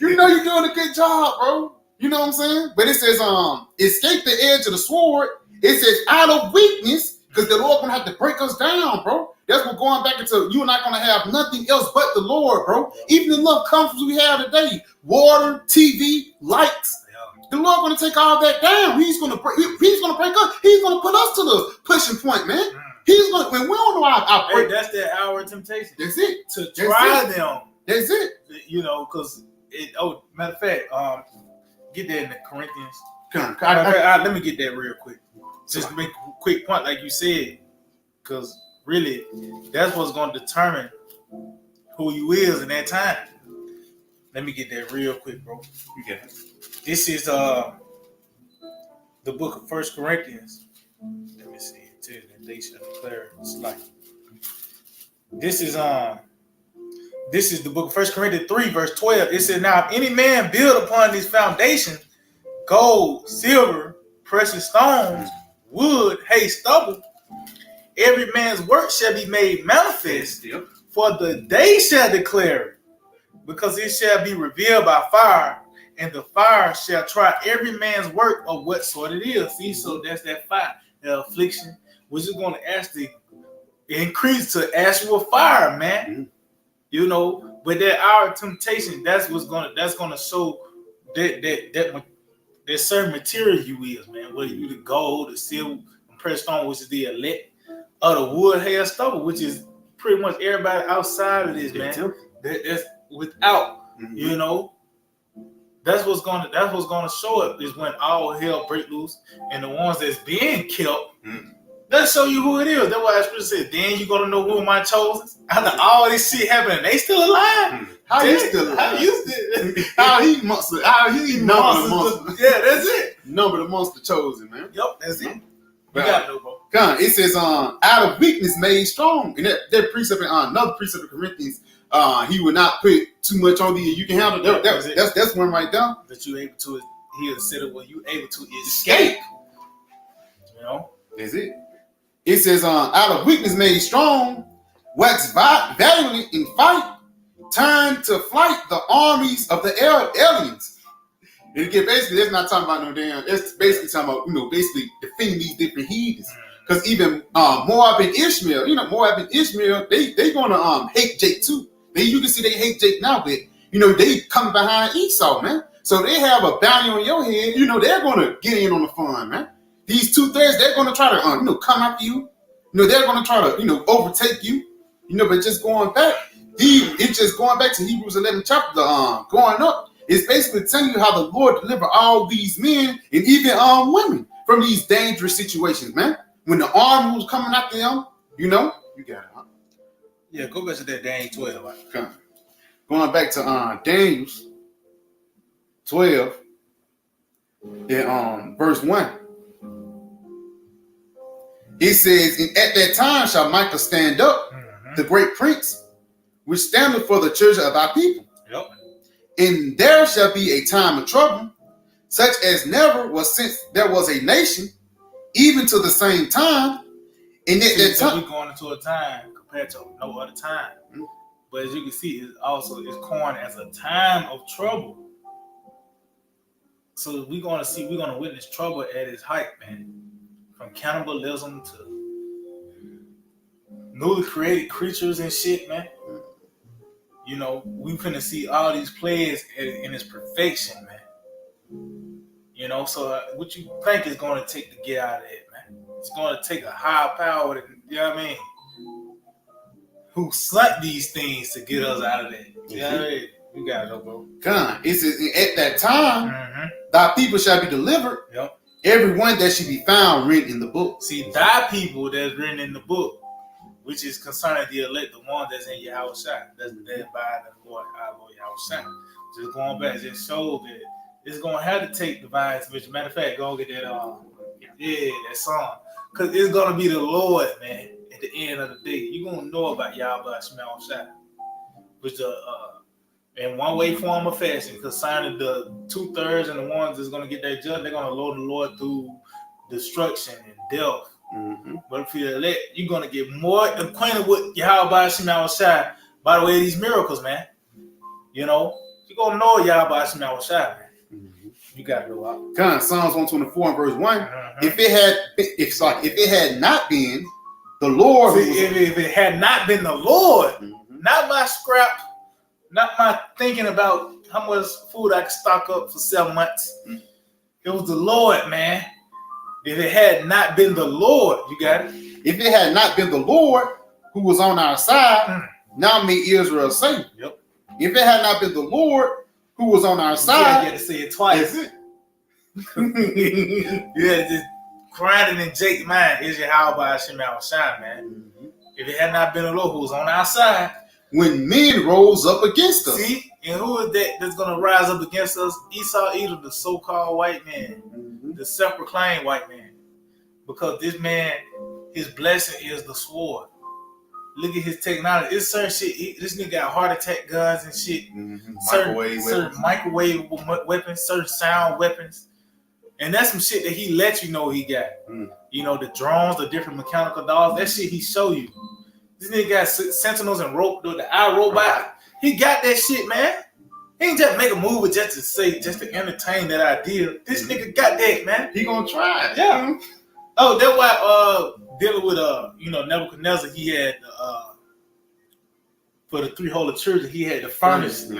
Speaker 1: You're doing a good job, bro. You know what I'm saying? But it says, escape the edge of the sword. It says out of weakness, because the Lord gonna have to break us down, bro. That's what going back into. You're not gonna have nothing else but the Lord, bro. Even the little comforts we have today, water, TV, lights. The Lord going to take all that down. He's going to break us. He's going to put us to the pushing point, man. He's going to, when we don't know our break.
Speaker 2: That's that hour of temptation.
Speaker 1: That's it.
Speaker 2: To try them.
Speaker 1: That's it.
Speaker 2: Because matter of fact, get that in the Corinthians. Let me get that real quick. Just to make a quick point, like you said, because really, that's what's going to determine who you is in that time. Let me get that real quick, bro. You get it. This is the book of 1 Corinthians. Let me see. It tells that they shall declare its life. This is the book of 1 Corinthians 3, verse 12. It says, now if any man build upon this foundation, gold, silver, precious stones, wood, hay, stubble, every man's work shall be made manifest, for the day shall declare it, because it shall be revealed by fire, and the fire shall try every man's work of what sort it is. See, so that's that fire, the affliction, which is going to actually increase to actual fire, man. But that hour of temptation, that's gonna show that certain material you is, man. Whether you the gold, the silver, and precious stone, which is the elect, or the wood, hay, or stubble, which is pretty much everybody outside of this, man. That's without, That's what's gonna show up is when all hell break loose, and the ones that's being kept, that'll show you who it is. That's why I supposed to say, then you're gonna know who am I chosen. After all this shit happening, they still alive.
Speaker 1: How he still alive? How he numbered amongst? Yeah, that's it. Numbered amongst the chosen, man.
Speaker 2: Yep, that's it. You got it, bro.
Speaker 1: It says, out of weakness made strong, and that precept in another precept of Corinthians. He would not put too much on you. You can handle that. That's one right there.
Speaker 2: That you able to. He said it when you able to escape.
Speaker 1: That's it. It says, out of weakness made strong, wax valiantly in fight, turn to flight the armies of the aliens. And again, basically, that's not talking about no damn. It's basically talking about basically defending these different heathens. Because even Moab and Ishmael, they gonna hate Jake too. You can see they hate Jake now, but they come behind Esau, man. So they have a bounty on your head. They're gonna get in on the fun, man. These two threads, they're gonna try to come after you. They're gonna try to overtake you. But just going back, it's just going back to Hebrews 11 chapter, going up. It's basically telling you how the Lord delivered all these men and even women from these dangerous situations, man. When the army was coming after them, you know, you got it, huh?
Speaker 2: Yeah, go back to that Daniel 12. Right?
Speaker 1: Okay. Going back to Daniel's 12 in verse 1. It says, and at that time shall Michael stand up, the great prince, which standeth for the children of thy people.
Speaker 2: Yep.
Speaker 1: And there shall be a time of trouble, such as never was since there was a nation, even to the same time. And at that time,
Speaker 2: we're going into a time compared to no other time. Mm-hmm. But as you can see, it's coined as a time of trouble. So we're gonna witness trouble at its height, man. From cannibalism to newly created creatures and shit, man. You know, we finna see all these plays in its perfection, man. You know, so what you think is going to take to get out of it, man? It's going to take a high power, you know what I mean? Who sent these things to get us out of that? You know what I mean? You got it, bro.
Speaker 1: God, it says, at that time, thy people shall be delivered. Yep. Everyone that should be found written in the book.
Speaker 2: See, thy people that's written in the book, which is concerning the elect, the one that's in Yahweh Shai, that's led by the Lord, our Lord Yahweh Shai. Just going back, just show that it's going to have to take divine intervention. Matter of fact, go get that, that song. Because it's going to be the Lord, man, at the end of the day. You're going to know about Yahweh Shai, which in one way, form, or fashion, concerning the 2/3 and the ones that's going to get that judgment, they're going to load the Lord through destruction and death. Mm-hmm. But if you're elect, you're going to get more acquainted with Yahweh Shai by the way of these miracles, man. You know, you're going to know Yahweh Shai, man. Mm-hmm. You got to go out.
Speaker 1: God, Psalms 124 and verse 1. Mm-hmm. If it had not been the Lord.
Speaker 2: See, if it had not been the Lord, not my scrap, not my thinking about how much food I could stock up for 7 months. It was the Lord, man. If it had not been the Lord, you got it?
Speaker 1: If it had not been the Lord who was on our side, now may Israel say.
Speaker 2: Yep.
Speaker 1: If it had not been the Lord who was on our side.
Speaker 2: You got to say it twice. Yeah, just grinding in Jake's mind is Yahweh Shai, man. Mm-hmm. If it had not been the Lord who was on our side.
Speaker 1: When men rose up against us.
Speaker 2: See? And who is that that's going to rise up against us? Esau, Edom, the so-called white man. The self-proclaimed white man. Because this man, his blessing is the sword. Look at his technology. It's certain shit. This nigga got heart attack guns and shit. Mm-hmm. Certain microwave weapons, certain sound weapons. And that's some shit that he let you know he got. You know, the drones, the different mechanical dolls. That shit he show you. This nigga got sentinels and the iRobot. He got that shit, man. He ain't just make a movie just to entertain that idea. This nigga got that, man.
Speaker 1: He gonna try it.
Speaker 2: Yeah. Mm-hmm. Oh, that's why dealing with Nebuchadnezzar, he had for the 3 holy children, he had the furnace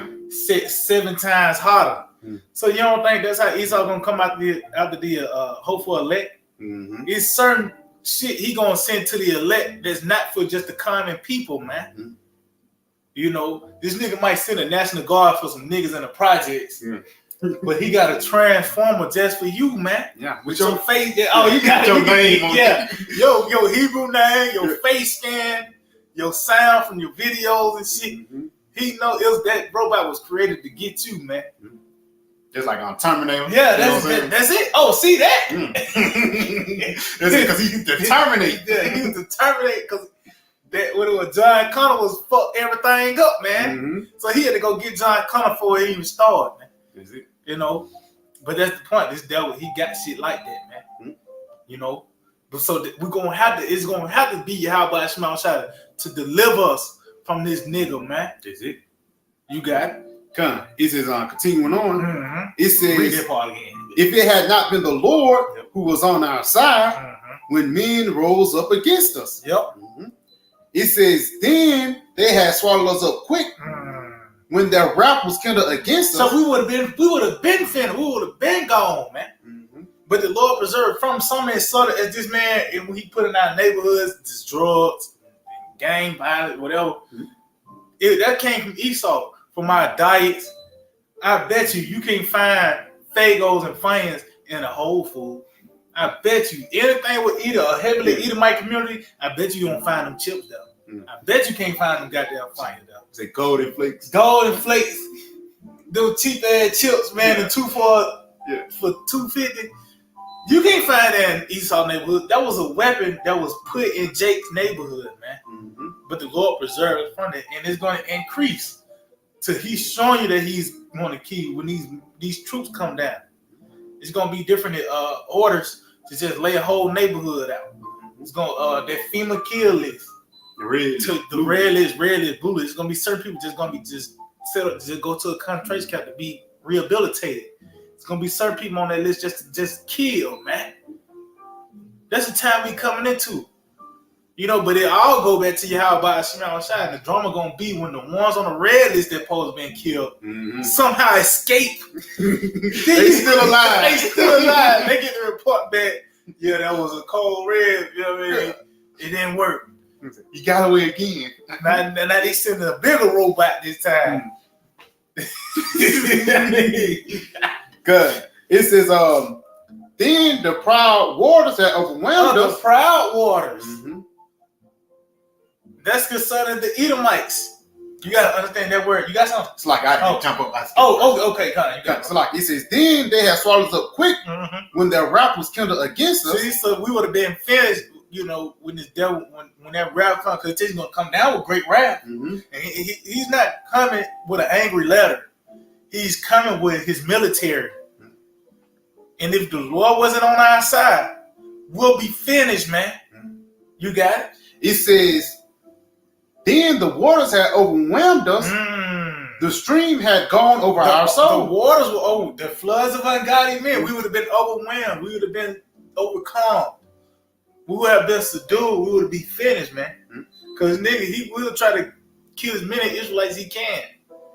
Speaker 2: set 7 times hotter. So you don't think that's how Esau gonna come after the hopeful elect? It's certain shit he gonna send to the elect that's not for just the common people, man. You know, this nigga might send a National Guard for some niggas in the projects, but he got a transformer just for you, man.
Speaker 1: Yeah,
Speaker 2: with your face. Oh, you got your name on it. Your Hebrew name, your face scan, your sound from your videos and shit. He know that robot was created to get you, man.
Speaker 1: Just like on Terminator.
Speaker 2: Yeah, that's it. Oh, see that?
Speaker 1: That's it, because he's the Terminator.
Speaker 2: Yeah, he was the Terminator because that when it was John Connor was fuck everything up, man. So he had to go get John Connor before he even started, man.
Speaker 1: Is it?
Speaker 2: You know, but that's the point. This devil, he got shit like that, man. You know, but so it's gonna have to be Yahweh Shai to deliver us from this nigga, man.
Speaker 1: Is it?
Speaker 2: You got it.
Speaker 1: Come, it says continuing on. It says,
Speaker 2: read that part again.
Speaker 1: If it had not been the Lord who was on our side, when men rose up against us. It says, then they had swallowed us up quick. When their wrath was kindled against us.
Speaker 2: So we would have been gone, man. But the Lord preserved from some as sort of as this man, and when he put in our neighborhoods, just drugs, gang violence, whatever. that came from Esau. From our diets, I bet you can't find Fagos and Funyuns in a Whole Food. I bet you anything with a heavily Edomite community, I bet you don't find them chips though. I bet you can't find them goddamn Funyuns though.
Speaker 1: Is it Golden Flakes?
Speaker 2: Golden Flakes, those cheap ass chips, man, the 2 for $2.50. You can't find that in Esau neighborhood. That was a weapon that was put in Jake's neighborhood, man. Mm-hmm. But the Lord preserved it from it, and it's going to increase. So he's showing you that he's going to keep when these troops come down. It's going to be different orders to just lay a whole neighborhood out. It's going that FEMA kill list, the red list, blue list. It's going to be certain people just going to be just set up, just go to a concentration camp to be rehabilitated. It's gonna be certain people on that list just kill, man. That's the time we coming into, But it all go back to Yahweh Shema Shai. The drama gonna be when the ones on the red list that supposed been killed somehow escape.
Speaker 1: They still alive.
Speaker 2: They get the report back. Yeah, that was a cold red. You know what I mean? It didn't work.
Speaker 1: You got away again.
Speaker 2: Now they sending a bigger robot this time.
Speaker 1: Good. It says, then the proud waters that overwhelmed us.
Speaker 2: The proud waters. Mm-hmm. That's concerning the Edomites. You gotta understand that word. You got something?
Speaker 1: It's like I didn't jump up.
Speaker 2: Okay,
Speaker 1: So like it says, then they have swallowed us up quick when their wrath was kindled against us.
Speaker 2: See, so we would have been finished, when this devil, when that wrath comes, because he's gonna come down with great wrath. Mm-hmm. And he's not coming with an angry letter. He's coming with his military. And if the Lord wasn't on our side, we'll be finished, man. You got it?
Speaker 1: It says, then the waters had overwhelmed us. The stream had gone over our soul.
Speaker 2: The waters were over. The floods of ungodly men. We would have been overwhelmed. We would have been overcome. We would have been subdued. We would be finished, man. Because nigga, he will try to kill as many Israelites as he can.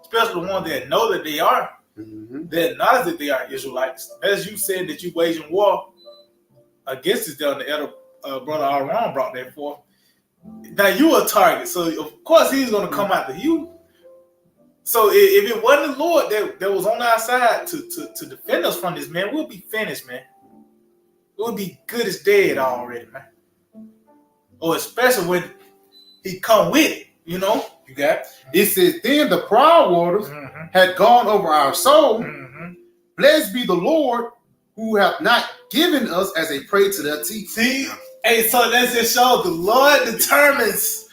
Speaker 2: Especially the ones that know that they are. That acknowledge that they are Israelites. As you said that you waging war against this devil, the elder brother Aaron brought that forth. Now you a target. So of course he's going to come after you. So if it wasn't the Lord that was on our side to defend us from this, man, we'll be finished, man. We'll be good as dead already, man. Or especially when he come with it, You got it.
Speaker 1: It says, then the proud waters had gone over our soul. Blessed be the Lord who hath not given us as a prey to their teeth.
Speaker 2: See? Hey, so that's just show the Lord determines,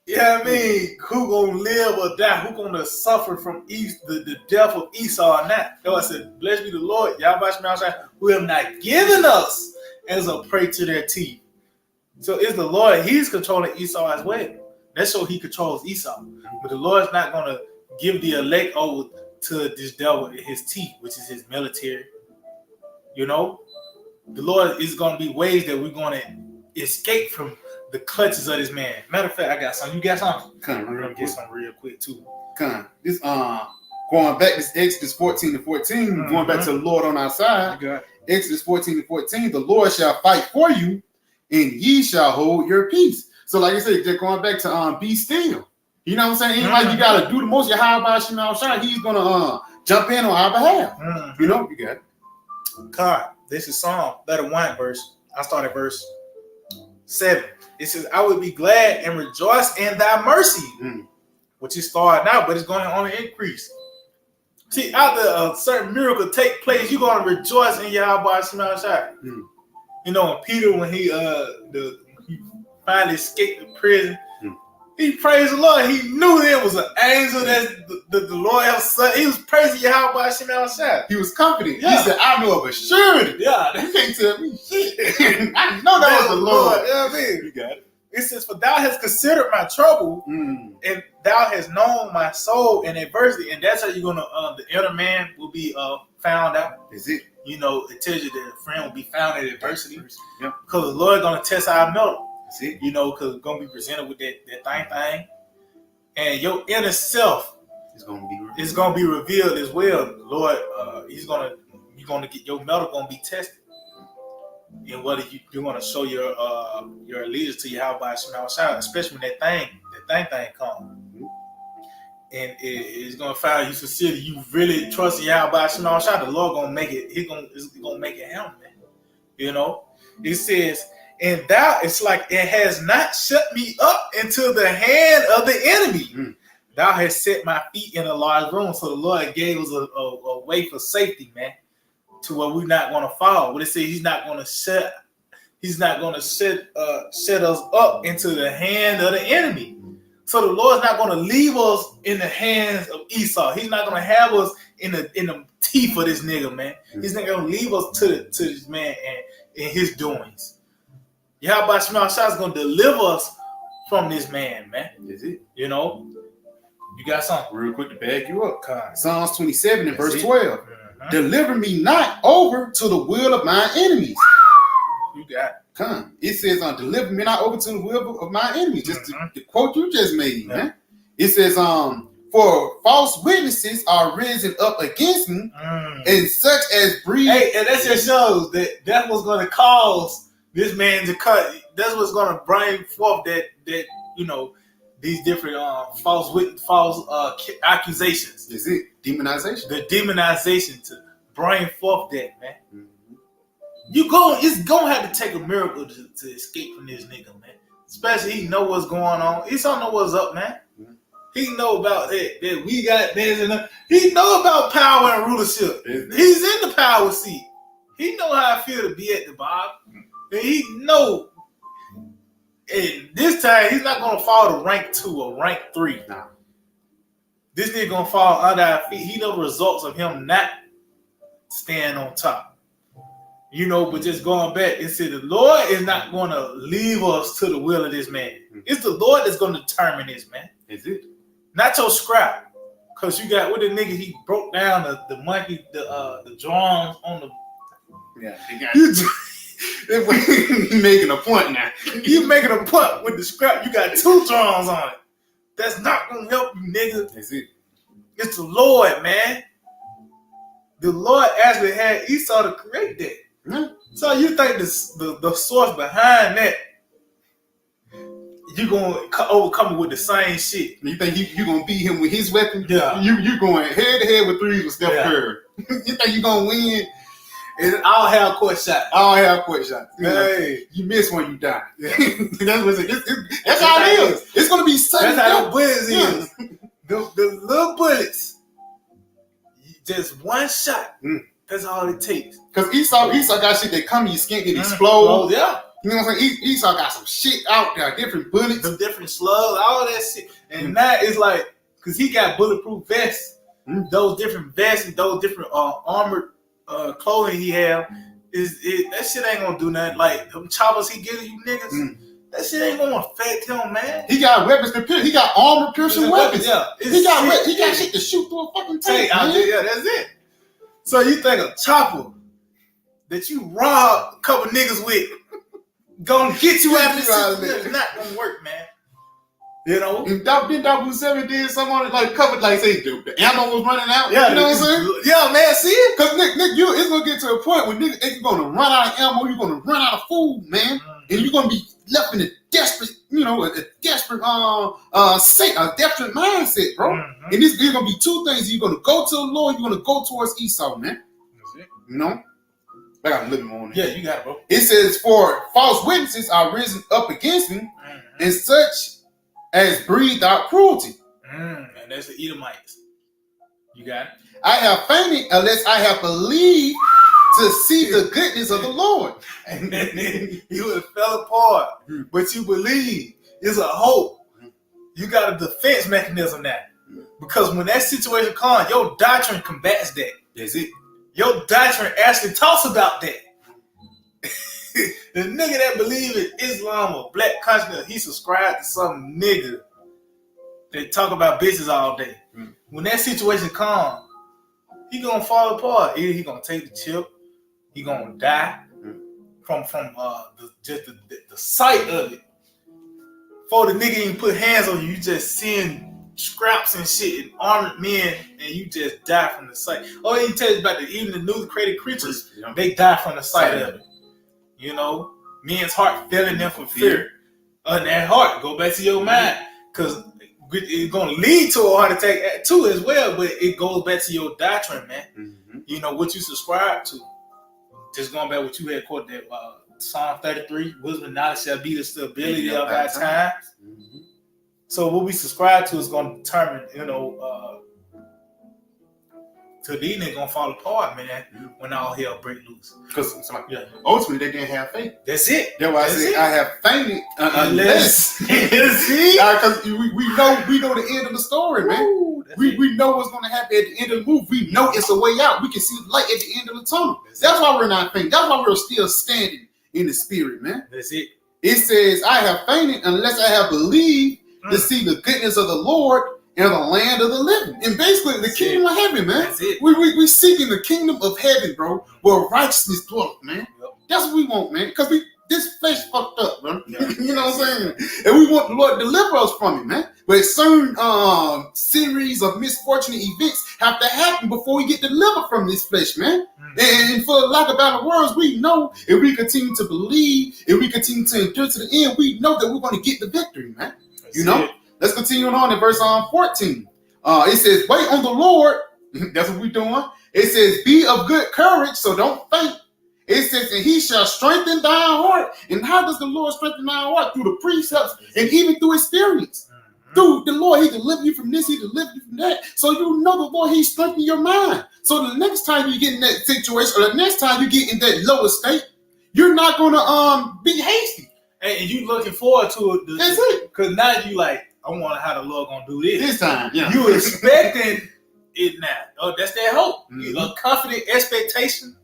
Speaker 2: who gonna live or die, who gonna suffer from the death of Esau or not. So I said, blessed be the Lord, Yahweh who have not given us as a prey to their teeth. So it's the Lord, he's controlling Esau as well. That's so he controls Esau. But the Lord's not going to give the elect over to this devil in his teeth, which is his military. The Lord is going to be ways that we're going to escape from the clutches of this man. Matter of fact, I got some. You got some?
Speaker 1: I'm
Speaker 2: going to get some real quick, too.
Speaker 1: This, going back, this Exodus 14-14, going back to the Lord on our side. Exodus 14-14, the Lord shall fight for you, and ye shall hold your peace. So like I said, just going back to be still. You know what I'm saying? Anybody you gotta do the most, Yahweh Shema Shai, he's gonna jump in on our behalf. You got it.
Speaker 2: God, this is Psalm 31 verse. I started verse 7. It says, I will be glad and rejoice in thy mercy. Which is started now, but it's going to only increase. See, after a certain miracle take place, you're gonna rejoice in Yahweh Shema Shai. And Peter, when he finally escaped the prison, he praised the Lord. He knew there was an angel that the Lord had sent. He was praising Yahweh Shema Shai.
Speaker 1: He was confident. Yeah. He said, I know of a surety.
Speaker 2: Yeah.
Speaker 1: You can't tell me shit. I know that was the Lord.
Speaker 2: You know what I mean?
Speaker 1: You got it.
Speaker 2: It says, for thou hast considered my trouble, and thou hast known my soul in adversity. And that's how you're going to, the inner man will be found out.
Speaker 1: Is it?
Speaker 2: It tells you that a friend will be found in adversity. Yeah. Because the Lord is going to test our metal.
Speaker 1: Because
Speaker 2: it's going to be presented with that thing. And your inner self
Speaker 1: is going to
Speaker 2: be revealed as well. The Lord, you're going to get your metal going to be tested. And whether you're going to show your allegiance to Yahweh Shema Shai, especially when that thing come. And it's gonna find you sincerely. You really trust Yahweh Shema Shah. The Lord gonna make it. He's gonna make it happen, man. You know, it says, and thou, it's like it has not shut me up into the hand of the enemy. Mm. Thou hast set my feet in a large room. So the Lord gave us a way for safety, man, to where we're not gonna fall. But it says He's not gonna set us up into the hand of the enemy. So the Lord's not going to leave us in the hands of Esau. He's not going to have us in the teeth of this nigga, man. He's not going to leave us to this man and his doings. Yahweh Shema Shah is going to deliver us from this man, man.
Speaker 1: Is it?
Speaker 2: You know, you got something
Speaker 1: real quick to back you up.
Speaker 2: Come.
Speaker 1: Psalms 27 and verse 12. Mm-hmm. Deliver me not over to the will of my enemies.
Speaker 2: You got it.
Speaker 1: Come. It says, deliver me not over to the will of my enemies. Just the quote you just made, man. It says, for false witnesses are risen up against me, and such as breathe. Hey,
Speaker 2: and that just shows that was going to cause this man to cut. That's what's going to bring forth that you know, these different false accusations.
Speaker 1: Is it demonization?
Speaker 2: The demonization to bring forth that, man. Mm-hmm. It's gonna have to take a miracle to escape from this nigga, man. Especially he know what's going on. He don't know what's up, man. Mm-hmm. He know about that we got this and that. He know about power and rulership. Mm-hmm. He's in the power seat. He know how I feel to be at the bottom. Mm-hmm. And he know. And this time he's not gonna fall to rank 2 or rank 3. Nah. This nigga gonna fall under our feet. He know the results of him not staying on top. You know, but just going back, it said the Lord is not going to leave us to the will of this man. It's the Lord that's going to determine this, man.
Speaker 1: Is it?
Speaker 2: Not your scrap. Because you got with the nigga, he broke down the monkey, the drums on the...
Speaker 1: Yeah, he got you making a point now.
Speaker 2: You making a point with the scrap. You got 2 drums on it. That's not going to help you, nigga.
Speaker 1: Is it?
Speaker 2: It's the Lord, man. The Lord actually had Esau to create that. Mm-hmm. So you think the source behind that, you gonna overcome it with the same shit?
Speaker 1: You think you gonna beat him with his weapon?
Speaker 2: Yeah.
Speaker 1: You going head to head with threes with Steph Curry. You think you gonna win?
Speaker 2: And I'll have court shot.
Speaker 1: Hey, you miss when you die. That's what that's how it is. It's gonna be sudden.
Speaker 2: That's how the bullets is. The little bullets. Just one shot. Mm. That's all it takes.
Speaker 1: Because Esau got shit that come in your skin and explode.
Speaker 2: Oh, yeah.
Speaker 1: You know what I'm saying? Esau got some shit out there, different bullets.
Speaker 2: Some different slugs, all that shit. And that is like, because he got bulletproof vests, those different vests and those different armored clothing he have, that shit ain't gonna do nothing. Like, them choppers he giving you niggas, that shit ain't gonna affect him, man.
Speaker 1: He got weapons to pierce. He got armor piercing weapons.
Speaker 2: Yeah.
Speaker 1: He got shit to shoot through a fucking tank.
Speaker 2: Yeah, that's it. So you think a chopper that you rob a couple niggas with gonna get you out of this situation? It's not gonna work, man. You know?
Speaker 1: If Double 7 did something on it, like covered, like say the ammo was running out. Yeah, you know what I'm saying?
Speaker 2: Yeah, man, see it?
Speaker 1: Because Nick, it's gonna get to a point where niggas ain't gonna run out of ammo, you're gonna run out of food, man. Mm-hmm. And you're gonna be left in a desperate mindset, bro. Mm-hmm. And there's gonna be 2 things. You're gonna go to the Lord, you're gonna go towards Esau, man. That's it. You know? I got a little more on it.
Speaker 2: Yeah, you got it, bro.
Speaker 1: It says, for false witnesses are risen up against me, and such as breathe out cruelty.
Speaker 2: And that's the Edomites. You got it?
Speaker 1: I have fainted unless I have believed to see the goodness of the Lord.
Speaker 2: And then you would have fell apart. But you believe. It's a hope. You got a defense mechanism now. Because when that situation comes, your doctrine combats that.
Speaker 1: That's it.
Speaker 2: Your doctrine actually talks about that. The nigga that believe in Islam or black consciousness, he subscribed to some nigga that talk about bitches all day. When that situation comes, he gonna fall apart. Either he gonna take the chip, he gonna die from the sight of it. Before the nigga even put hands on you, you just seeing scraps and shit and armored men, and you just die from the sight. Oh, he tell you about even the newly created creatures, they die from the sight of it. You know, men's heart failing them for fear. That heart, go back to your mind. because it's going to lead to a heart attack too as well. But it goes back to your doctrine, man. Mm-hmm. You know what you subscribe to. Just going back what you had quoted that Psalm 33, wisdom and knowledge shall be the stability of our times. Mm-hmm. So what we subscribe to is going to determine, so these niggas gonna fall apart, man, when all hell break loose.
Speaker 1: Because ultimately they didn't have faith.
Speaker 2: That's it.
Speaker 1: That's why I said I have fainted unless. Because we know the end of the story, man. Ooh, we know what's gonna happen at the end of the movie. We know it's a way out. We can see the light at the end of the tunnel. That's why we're not fainting. That's why we're still standing in the spirit, man.
Speaker 2: That's it.
Speaker 1: It says, I have fainted unless I have believed to see the goodness of the Lord in the land of the living. And basically the kingdom of heaven, man.
Speaker 2: That's it.
Speaker 1: We seeking the kingdom of heaven, bro, where righteousness dwells, man. Yep. That's what we want, man. Because this flesh fucked up, man. Yeah. You know what I'm saying? And we want the Lord to deliver us from it, man. But certain series of misfortunate events have to happen before we get delivered from this flesh, man. Mm-hmm. And for lack of better words, we know if we continue to believe, if we continue to endure to the end, we know that we're going to get the victory, man. That's you know? It. Let's continue on in verse 14. It says, wait on the Lord. That's what we're doing. It says, be of good courage, so don't faint. It says, and he shall strengthen thy heart. And how does the Lord strengthen thy heart? Through the precepts and even through experience. Mm-hmm. Through the Lord, he delivered you from this, he delivered you from that. So you know the Lord, he strengthened your mind. So the next time you get in that situation, or the next time you get in that lower state, you're not going to be hasty.
Speaker 2: And you looking forward to it.
Speaker 1: That's it.
Speaker 2: Because now you like, I wonder how the Lord gonna do this.
Speaker 1: This time, yeah.
Speaker 2: You expecting it now. Oh, that's that hope. Mm-hmm. A confident expectation.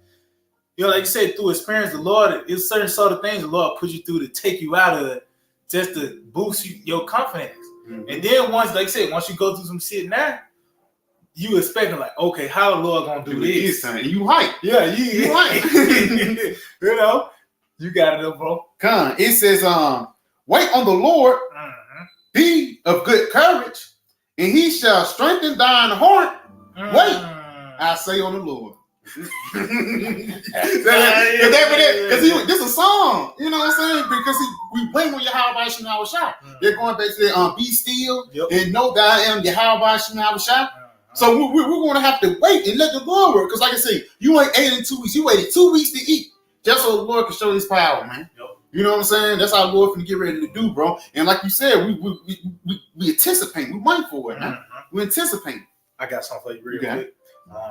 Speaker 2: Like you said, through experience, the Lord, it's certain sort of things the Lord put you through to take you out of it, just to boost your confidence. Mm-hmm. And then once, like you said, once you go through some shit now, you expecting like, okay, how the Lord gonna do this?
Speaker 1: Time. And you hype.
Speaker 2: Yeah, you hype. You got it up, bro.
Speaker 1: Come. It says, wait on the Lord. Mm-hmm. Be of good courage, and he shall strengthen thine heart. Wait, I say on the Lord. Because this is a song, you know what I'm saying? Because we wait on Yahweh Shemawah Shai. They're going back to be still and know that I am Yahweh Shemawah Shai. So we're going to have to wait and let the Lord work. Because like I say, you ain't ate in 2 weeks. You waited 2 weeks to eat just so the Lord can show his power, man. You know what I'm saying? That's how the Lord finna get ready to do, bro. And like you said, we anticipate. We wait for it, man. Mm-hmm. We anticipate.
Speaker 2: I got something for you real quick.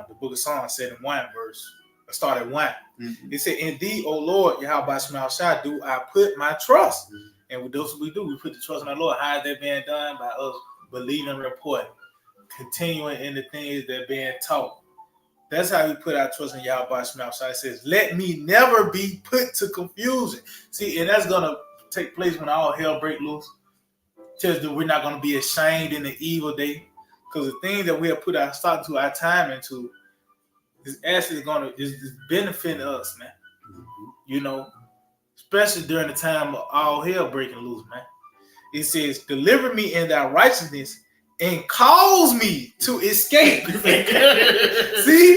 Speaker 2: The book of Psalms said in 1 verse, I start at 1. Mm-hmm. It said, in thee, O Lord, Yahweh Shemawah Shai, do I put my trust. Mm-hmm. And with those we do, we put the trust in our Lord. How is that being done? By us believing, reporting, continuing in the things that are being taught. That's how we put our trust in Yahweh Shemawah Shai. It says, let me never be put to confusion. See, and that's going to take place when all hell break loose. Tells that we're not going to be ashamed in the evil day. Because the things that we have put our stock to, our time into, is actually going to is benefiting us, man. Mm-hmm. Especially during the time of all hell breaking loose, man. It says, deliver me in thy righteousness and cause me to escape. See,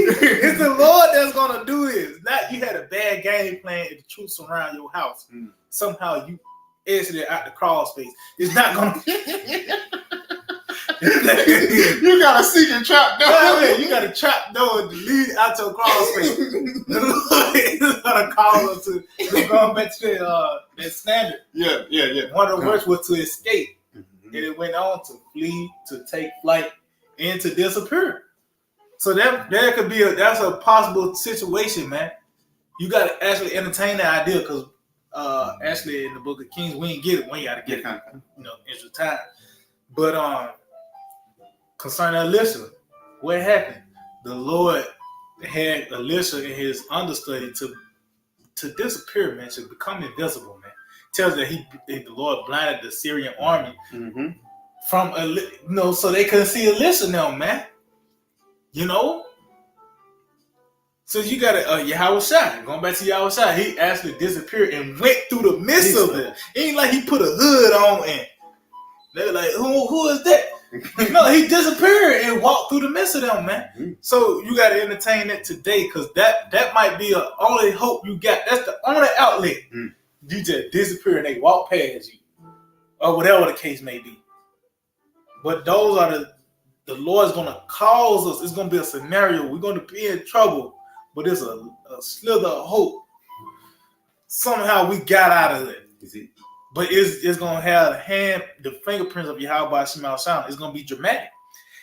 Speaker 2: it's the Lord that's gonna do this. Not you had a bad game plan and the troops surround your house. Somehow you exited out the crawl space. It's not gonna.
Speaker 1: You got a secret trap door.
Speaker 2: You got a trap door to lead out your crawl space. The Lord is gonna call us to going back to that standard.
Speaker 1: Yeah.
Speaker 2: One of the words was to escape. And it went on to flee, to take flight, and to disappear. So that could be that's a possible situation, man. You got to actually entertain that idea because actually in the Book of Kings we ain't get it. We ain't got to get it, extra time. But concerning Elisha, what happened? The Lord had Elisha in his understudy to disappear, man, to become invisible, man. Tells that the Lord blinded the Syrian army from so they couldn't see Elisha now, man. So you got Yahweh Shai. Going back to Yahweh Shai, he actually disappeared and went through the midst of them. It ain't like he put a hood on and they're like, who is that? No, he disappeared and walked through the midst of them, man. Mm-hmm. So you got to entertain it today because that might be the only hope you got. That's the only outlet. Mm. You just disappear and they walk past you or whatever the case may be. But those are the Lord's gonna cause us. It's gonna be a scenario. We're gonna be in trouble, but it's a slither of hope. Somehow we got out of it. But it's gonna have the fingerprints of Yahweh Shema Shama. It's gonna be dramatic.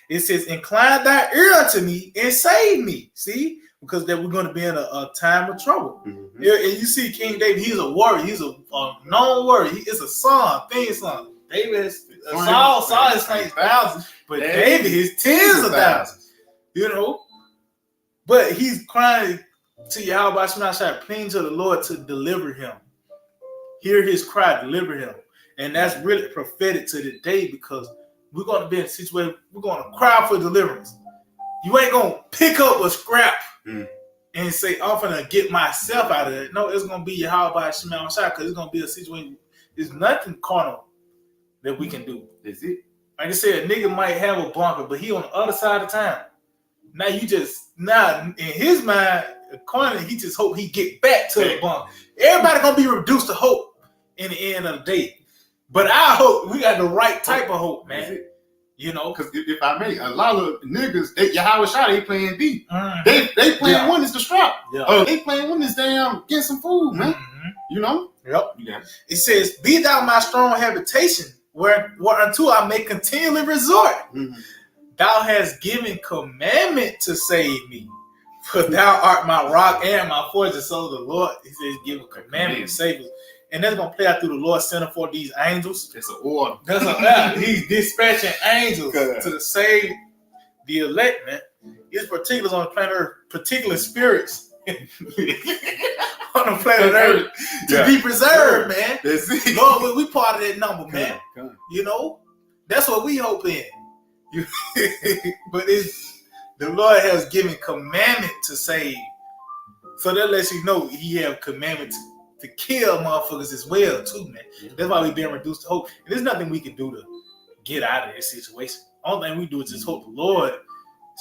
Speaker 2: It says, "Incline thy ear unto me and save me." See, because then we're gonna be in a time of trouble. And you see, King David, he's a warrior. He's a known warrior. He is a son, thing's son. David is Saul is slain thousands, but David is tens of thousands. You know, but he's crying to Yahweh Shema Shama, pleading to the Lord to deliver him. Hear his cry, deliver him. And that's really prophetic to the day, because we're going to be in a situation, we're going to cry for deliverance. You ain't going to pick up a scrap and say, I'm going to get myself out of it. No, it's going to be Yahweh Shema Shama, because it's going to be a situation, there's nothing carnal that we can do.
Speaker 1: Is it?
Speaker 2: Like I said, a nigga might have a bunker, but he on the other side of town. Now in his mind, according, he just hope he get back to the bunker. Everybody going to be reduced to hope in the end of the day. But I hope we got the right type of hope, man. You know,
Speaker 1: because if I may, a lot of niggas, Yahweh Shah, they playing B. They playing one is the strap. They playing one is damn get some food, man. You know.
Speaker 2: Yep. It says, "Be thou my strong habitation, whereunto I may continually resort. Thou hast given commandment to save me, for thou art my rock and my fortress." So the Lord, he says, give a commandment to save us. And that's going to play out through the Lord sending for these angels.
Speaker 1: It's an order.
Speaker 2: He's dispatching angels to save the elect, man. His particulars on the planet Earth, particular spirits on the planet Earth to be preserved, man.
Speaker 1: That's it.
Speaker 2: Lord, we part of that number, man. You know, that's what we hope in. But the Lord has given commandment to save. So that lets you know he have commandment to kill motherfuckers as well, too, man. That's why we've been reduced to hope. And there's nothing we can do to get out of this situation. Only thing we do is just hope the Lord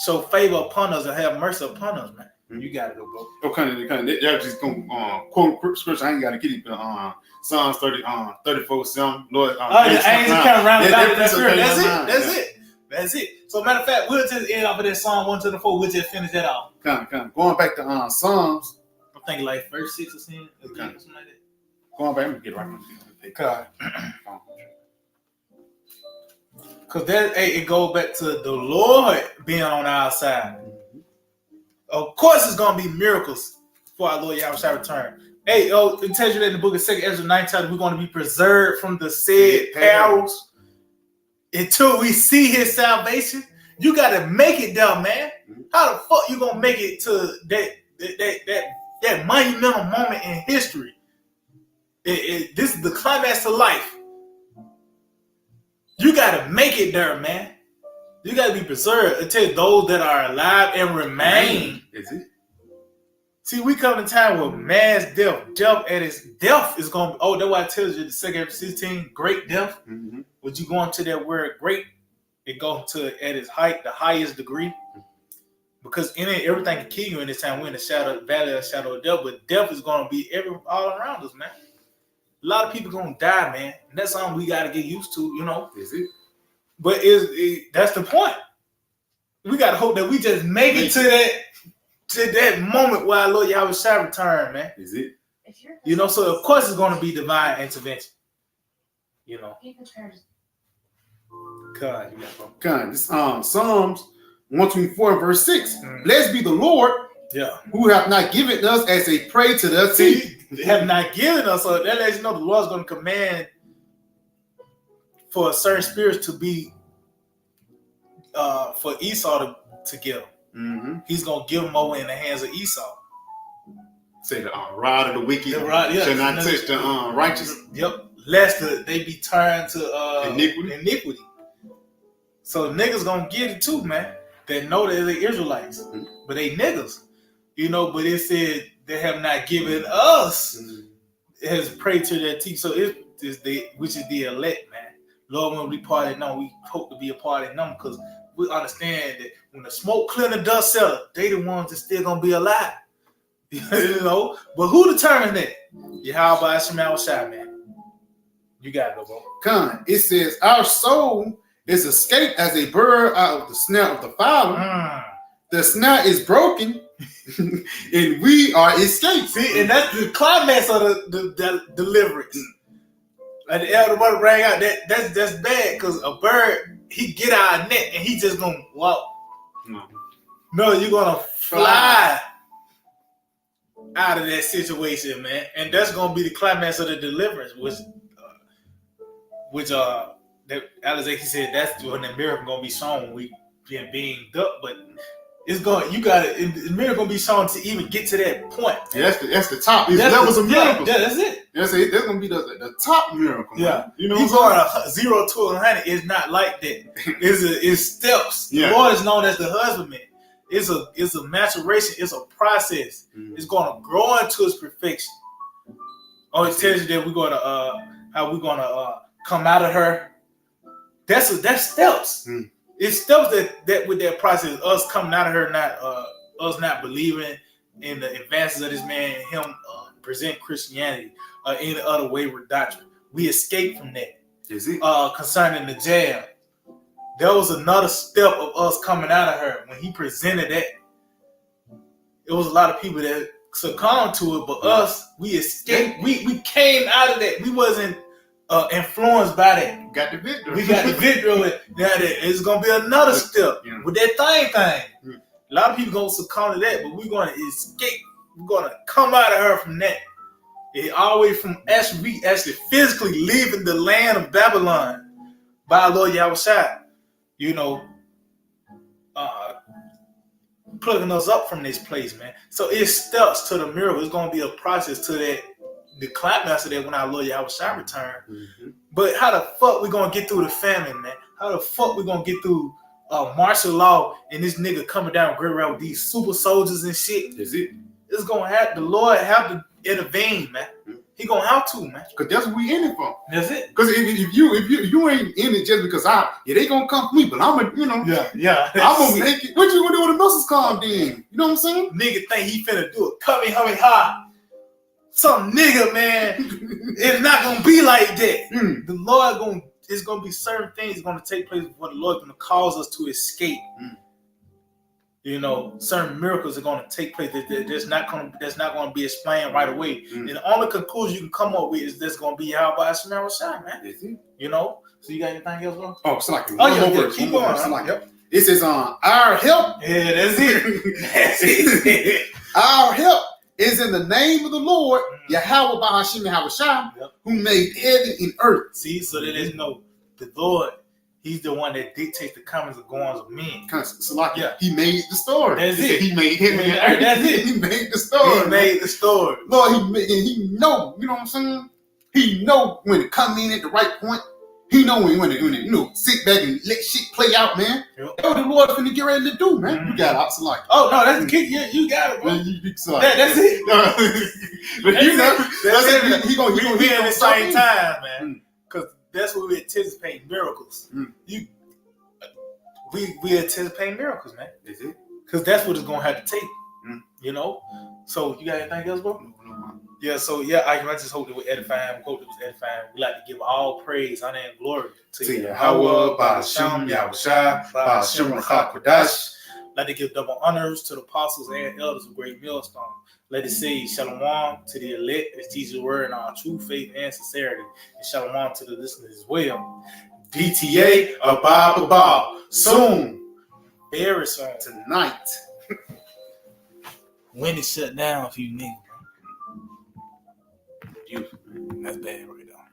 Speaker 2: show favor upon us and have mercy upon us, man. You got it, bro.
Speaker 1: Okay, they're just going to quote scripture. I ain't got to get it, but Psalms 34:7. Lord,
Speaker 2: the angels kind of round about it. That's it. So, matter of fact, we'll just end off of that Psalm 124. We'll just finish that off.
Speaker 1: Going back to Psalms.
Speaker 2: I'm thinking like verse 6 or something like that.
Speaker 1: Going back, I'm gonna get right on
Speaker 2: because it goes back to the Lord being on our side. Of course, it's gonna be miracles for our Lord Yahweh shall return. It tells you that in the book of 2 Ezra 9 chapter, we're going to be preserved from the said perils until we see his salvation. You got to make it there, man. How the fuck you gonna make it to that monumental moment in history? This is the climax to life. You got to make it there, man. You got to be preserved until those that are alive and remain.
Speaker 1: Is it?
Speaker 2: See, we come in time with mass death. Death at its death is going to be, that's why it tells you the 2 Ezra 16, great death. Would you go into that word great? It goes to at its height, the highest degree. Because in it, everything can kill you in this time. We're in the valley of the shadow of death, but death is going to be all around us, man. A lot of people going to die, man. And that's something we got to get used to, you know.
Speaker 1: Is it?
Speaker 2: But that's the point. We got to hope that we just make it to that moment where our Lord Yahweh shall return, man.
Speaker 1: Is it?
Speaker 2: You know, so of course it's going to be divine intervention. You know. God, you got
Speaker 1: God, this Psalms 124 verse 6. Blessed be the Lord, who have not given us as a prey to the sea.
Speaker 2: They have not given us, so that lets you know the Lord's going to command for certain spirits to be for Esau to give them. He's going to give them over in the hands of Esau.
Speaker 1: Say the rod of the wicked shall not touch the righteous.
Speaker 2: Yep. Lest they be turned to iniquity. So niggas gonna get it too, man. They know that they're Israelites, but they niggas, you know. But it said they have not given us as prayed to their teeth. So it is which is the elect, man. Lord, when we part of them, we hope to be a part of them because we understand that when the smoke clear and the dust settle, they the ones that still gonna be alive. You know, but who determined that? Yahweh Shema Shai, man. You got it, bro.
Speaker 1: It says, our soul is escaped as a bird out of the snare of the fowler. The snare is broken, and we are escaped.
Speaker 2: See, and that's the climax of the deliverance. Like the elder brother rang out, that's bad, because a bird, he get out of net and he just gonna walk. No, you're gonna fly out of that situation, man, and that's gonna be the climax of the deliverance, which that Alizé, he said that's when the miracle gonna be shown when we being ducked, but it's going. The miracle gonna be shown to even get to that point.
Speaker 1: Yeah, that's the top. That was a miracle.
Speaker 2: Yeah, that's it.
Speaker 1: That's gonna be the top miracle.
Speaker 2: Yeah,
Speaker 1: man. You know,
Speaker 2: you going 0 to 100. It's not like that. It's steps.
Speaker 1: Yeah.
Speaker 2: The Lord is known as the husbandman. It's a maturation. It's a process. It's gonna grow into its perfection. Oh, it tells you that we're gonna how we're gonna come out of her. That's steps. It's steps that with that process, us coming out of her, not us not believing in the advances of this man, and him present Christianity or any other wayward doctrine. We escaped from that.
Speaker 1: Is it?
Speaker 2: Concerning the jail, there was another step of us coming out of her when he presented that. It was a lot of people that succumbed to it, but us, we escaped. We came out of that. We wasn't influenced by that.
Speaker 1: Got the victory.
Speaker 2: We got the victory. Now it's gonna be another step with that thing. A lot of people gonna succumb to that, but we're gonna escape. We're gonna come out of her from that. It all the way from actually physically leaving the land of Babylon by our Lord Yahushua. You know, plugging us up from this place, man. So it steps to the miracle. It's gonna be a process to that. The climax of that when our Lord Yahushua return. But how the fuck we gonna get through the famine, man? How the fuck we gonna get through martial law and this nigga coming down Great Route with these super soldiers and shit?
Speaker 1: Is it?
Speaker 2: It's gonna have the Lord have to intervene, man. He gonna have to, man.
Speaker 1: Cause that's what we in it for.
Speaker 2: That's it.
Speaker 1: Cause if you ain't in it just because they gonna come for me, but I'm
Speaker 2: Yeah.
Speaker 1: I'm gonna make it. What you gonna do when the missiles come then? You know what I'm saying?
Speaker 2: Nigga think he finna do it. Coming, ha. Some nigga, man, it's not gonna be like that. The Lord it's gonna be certain things gonna take place where the Lord gonna cause us to escape. You know, certain miracles are gonna take place that's not gonna be explained right away. And the only conclusion you can come up with is that's gonna be how by Shemar Rashad, man.
Speaker 1: Is it?
Speaker 2: You know? So you got anything else, bro?
Speaker 1: Oh, it's like
Speaker 2: keep going.
Speaker 1: Yep. It says our help.
Speaker 2: Yeah, that's it. That's it.
Speaker 1: Our help is in the name of the Lord, Yahweh Bahashim Yahushua, who made heaven and earth.
Speaker 2: See, so that there's the Lord, he's the one that dictates the comings and goings of men.
Speaker 1: He made the story.
Speaker 2: That's it.
Speaker 1: He made heaven and earth.
Speaker 2: That's it.
Speaker 1: He made the story.
Speaker 2: He made the story.
Speaker 1: Lord, he know, you know what I'm saying? He know when to come in at the right point. He know when to sit back and let shit play out, man. That's what the Lord finna get ready to do, man. You got it. Like,
Speaker 2: oh no, that's the kid. Yeah, you got it, bro. That's it.
Speaker 1: But you know, that's it. He gonna
Speaker 2: be at the same time, man. Because that's what we anticipate miracles. We anticipate miracles, man.
Speaker 1: Is it?
Speaker 2: Because that's what it's gonna have to take. You know. So you got anything else, bro? Yeah, so I just hope it was edifying. We hope it was edifying. We like to give all praise, honor, and glory to
Speaker 1: Yahweh, Ba'ashem, Yahushua, Ba'ashem, Kodash.
Speaker 2: Like to give double honors to the apostles and elders of Great Millstone. Let it say shalom to the elect as Jesus' word in our true faith and sincerity. And shalom to the listeners as well.
Speaker 1: DTA, Abab, soon.
Speaker 2: Very soon.
Speaker 1: Tonight.
Speaker 2: When it shut down for you niggas. That's bad right now.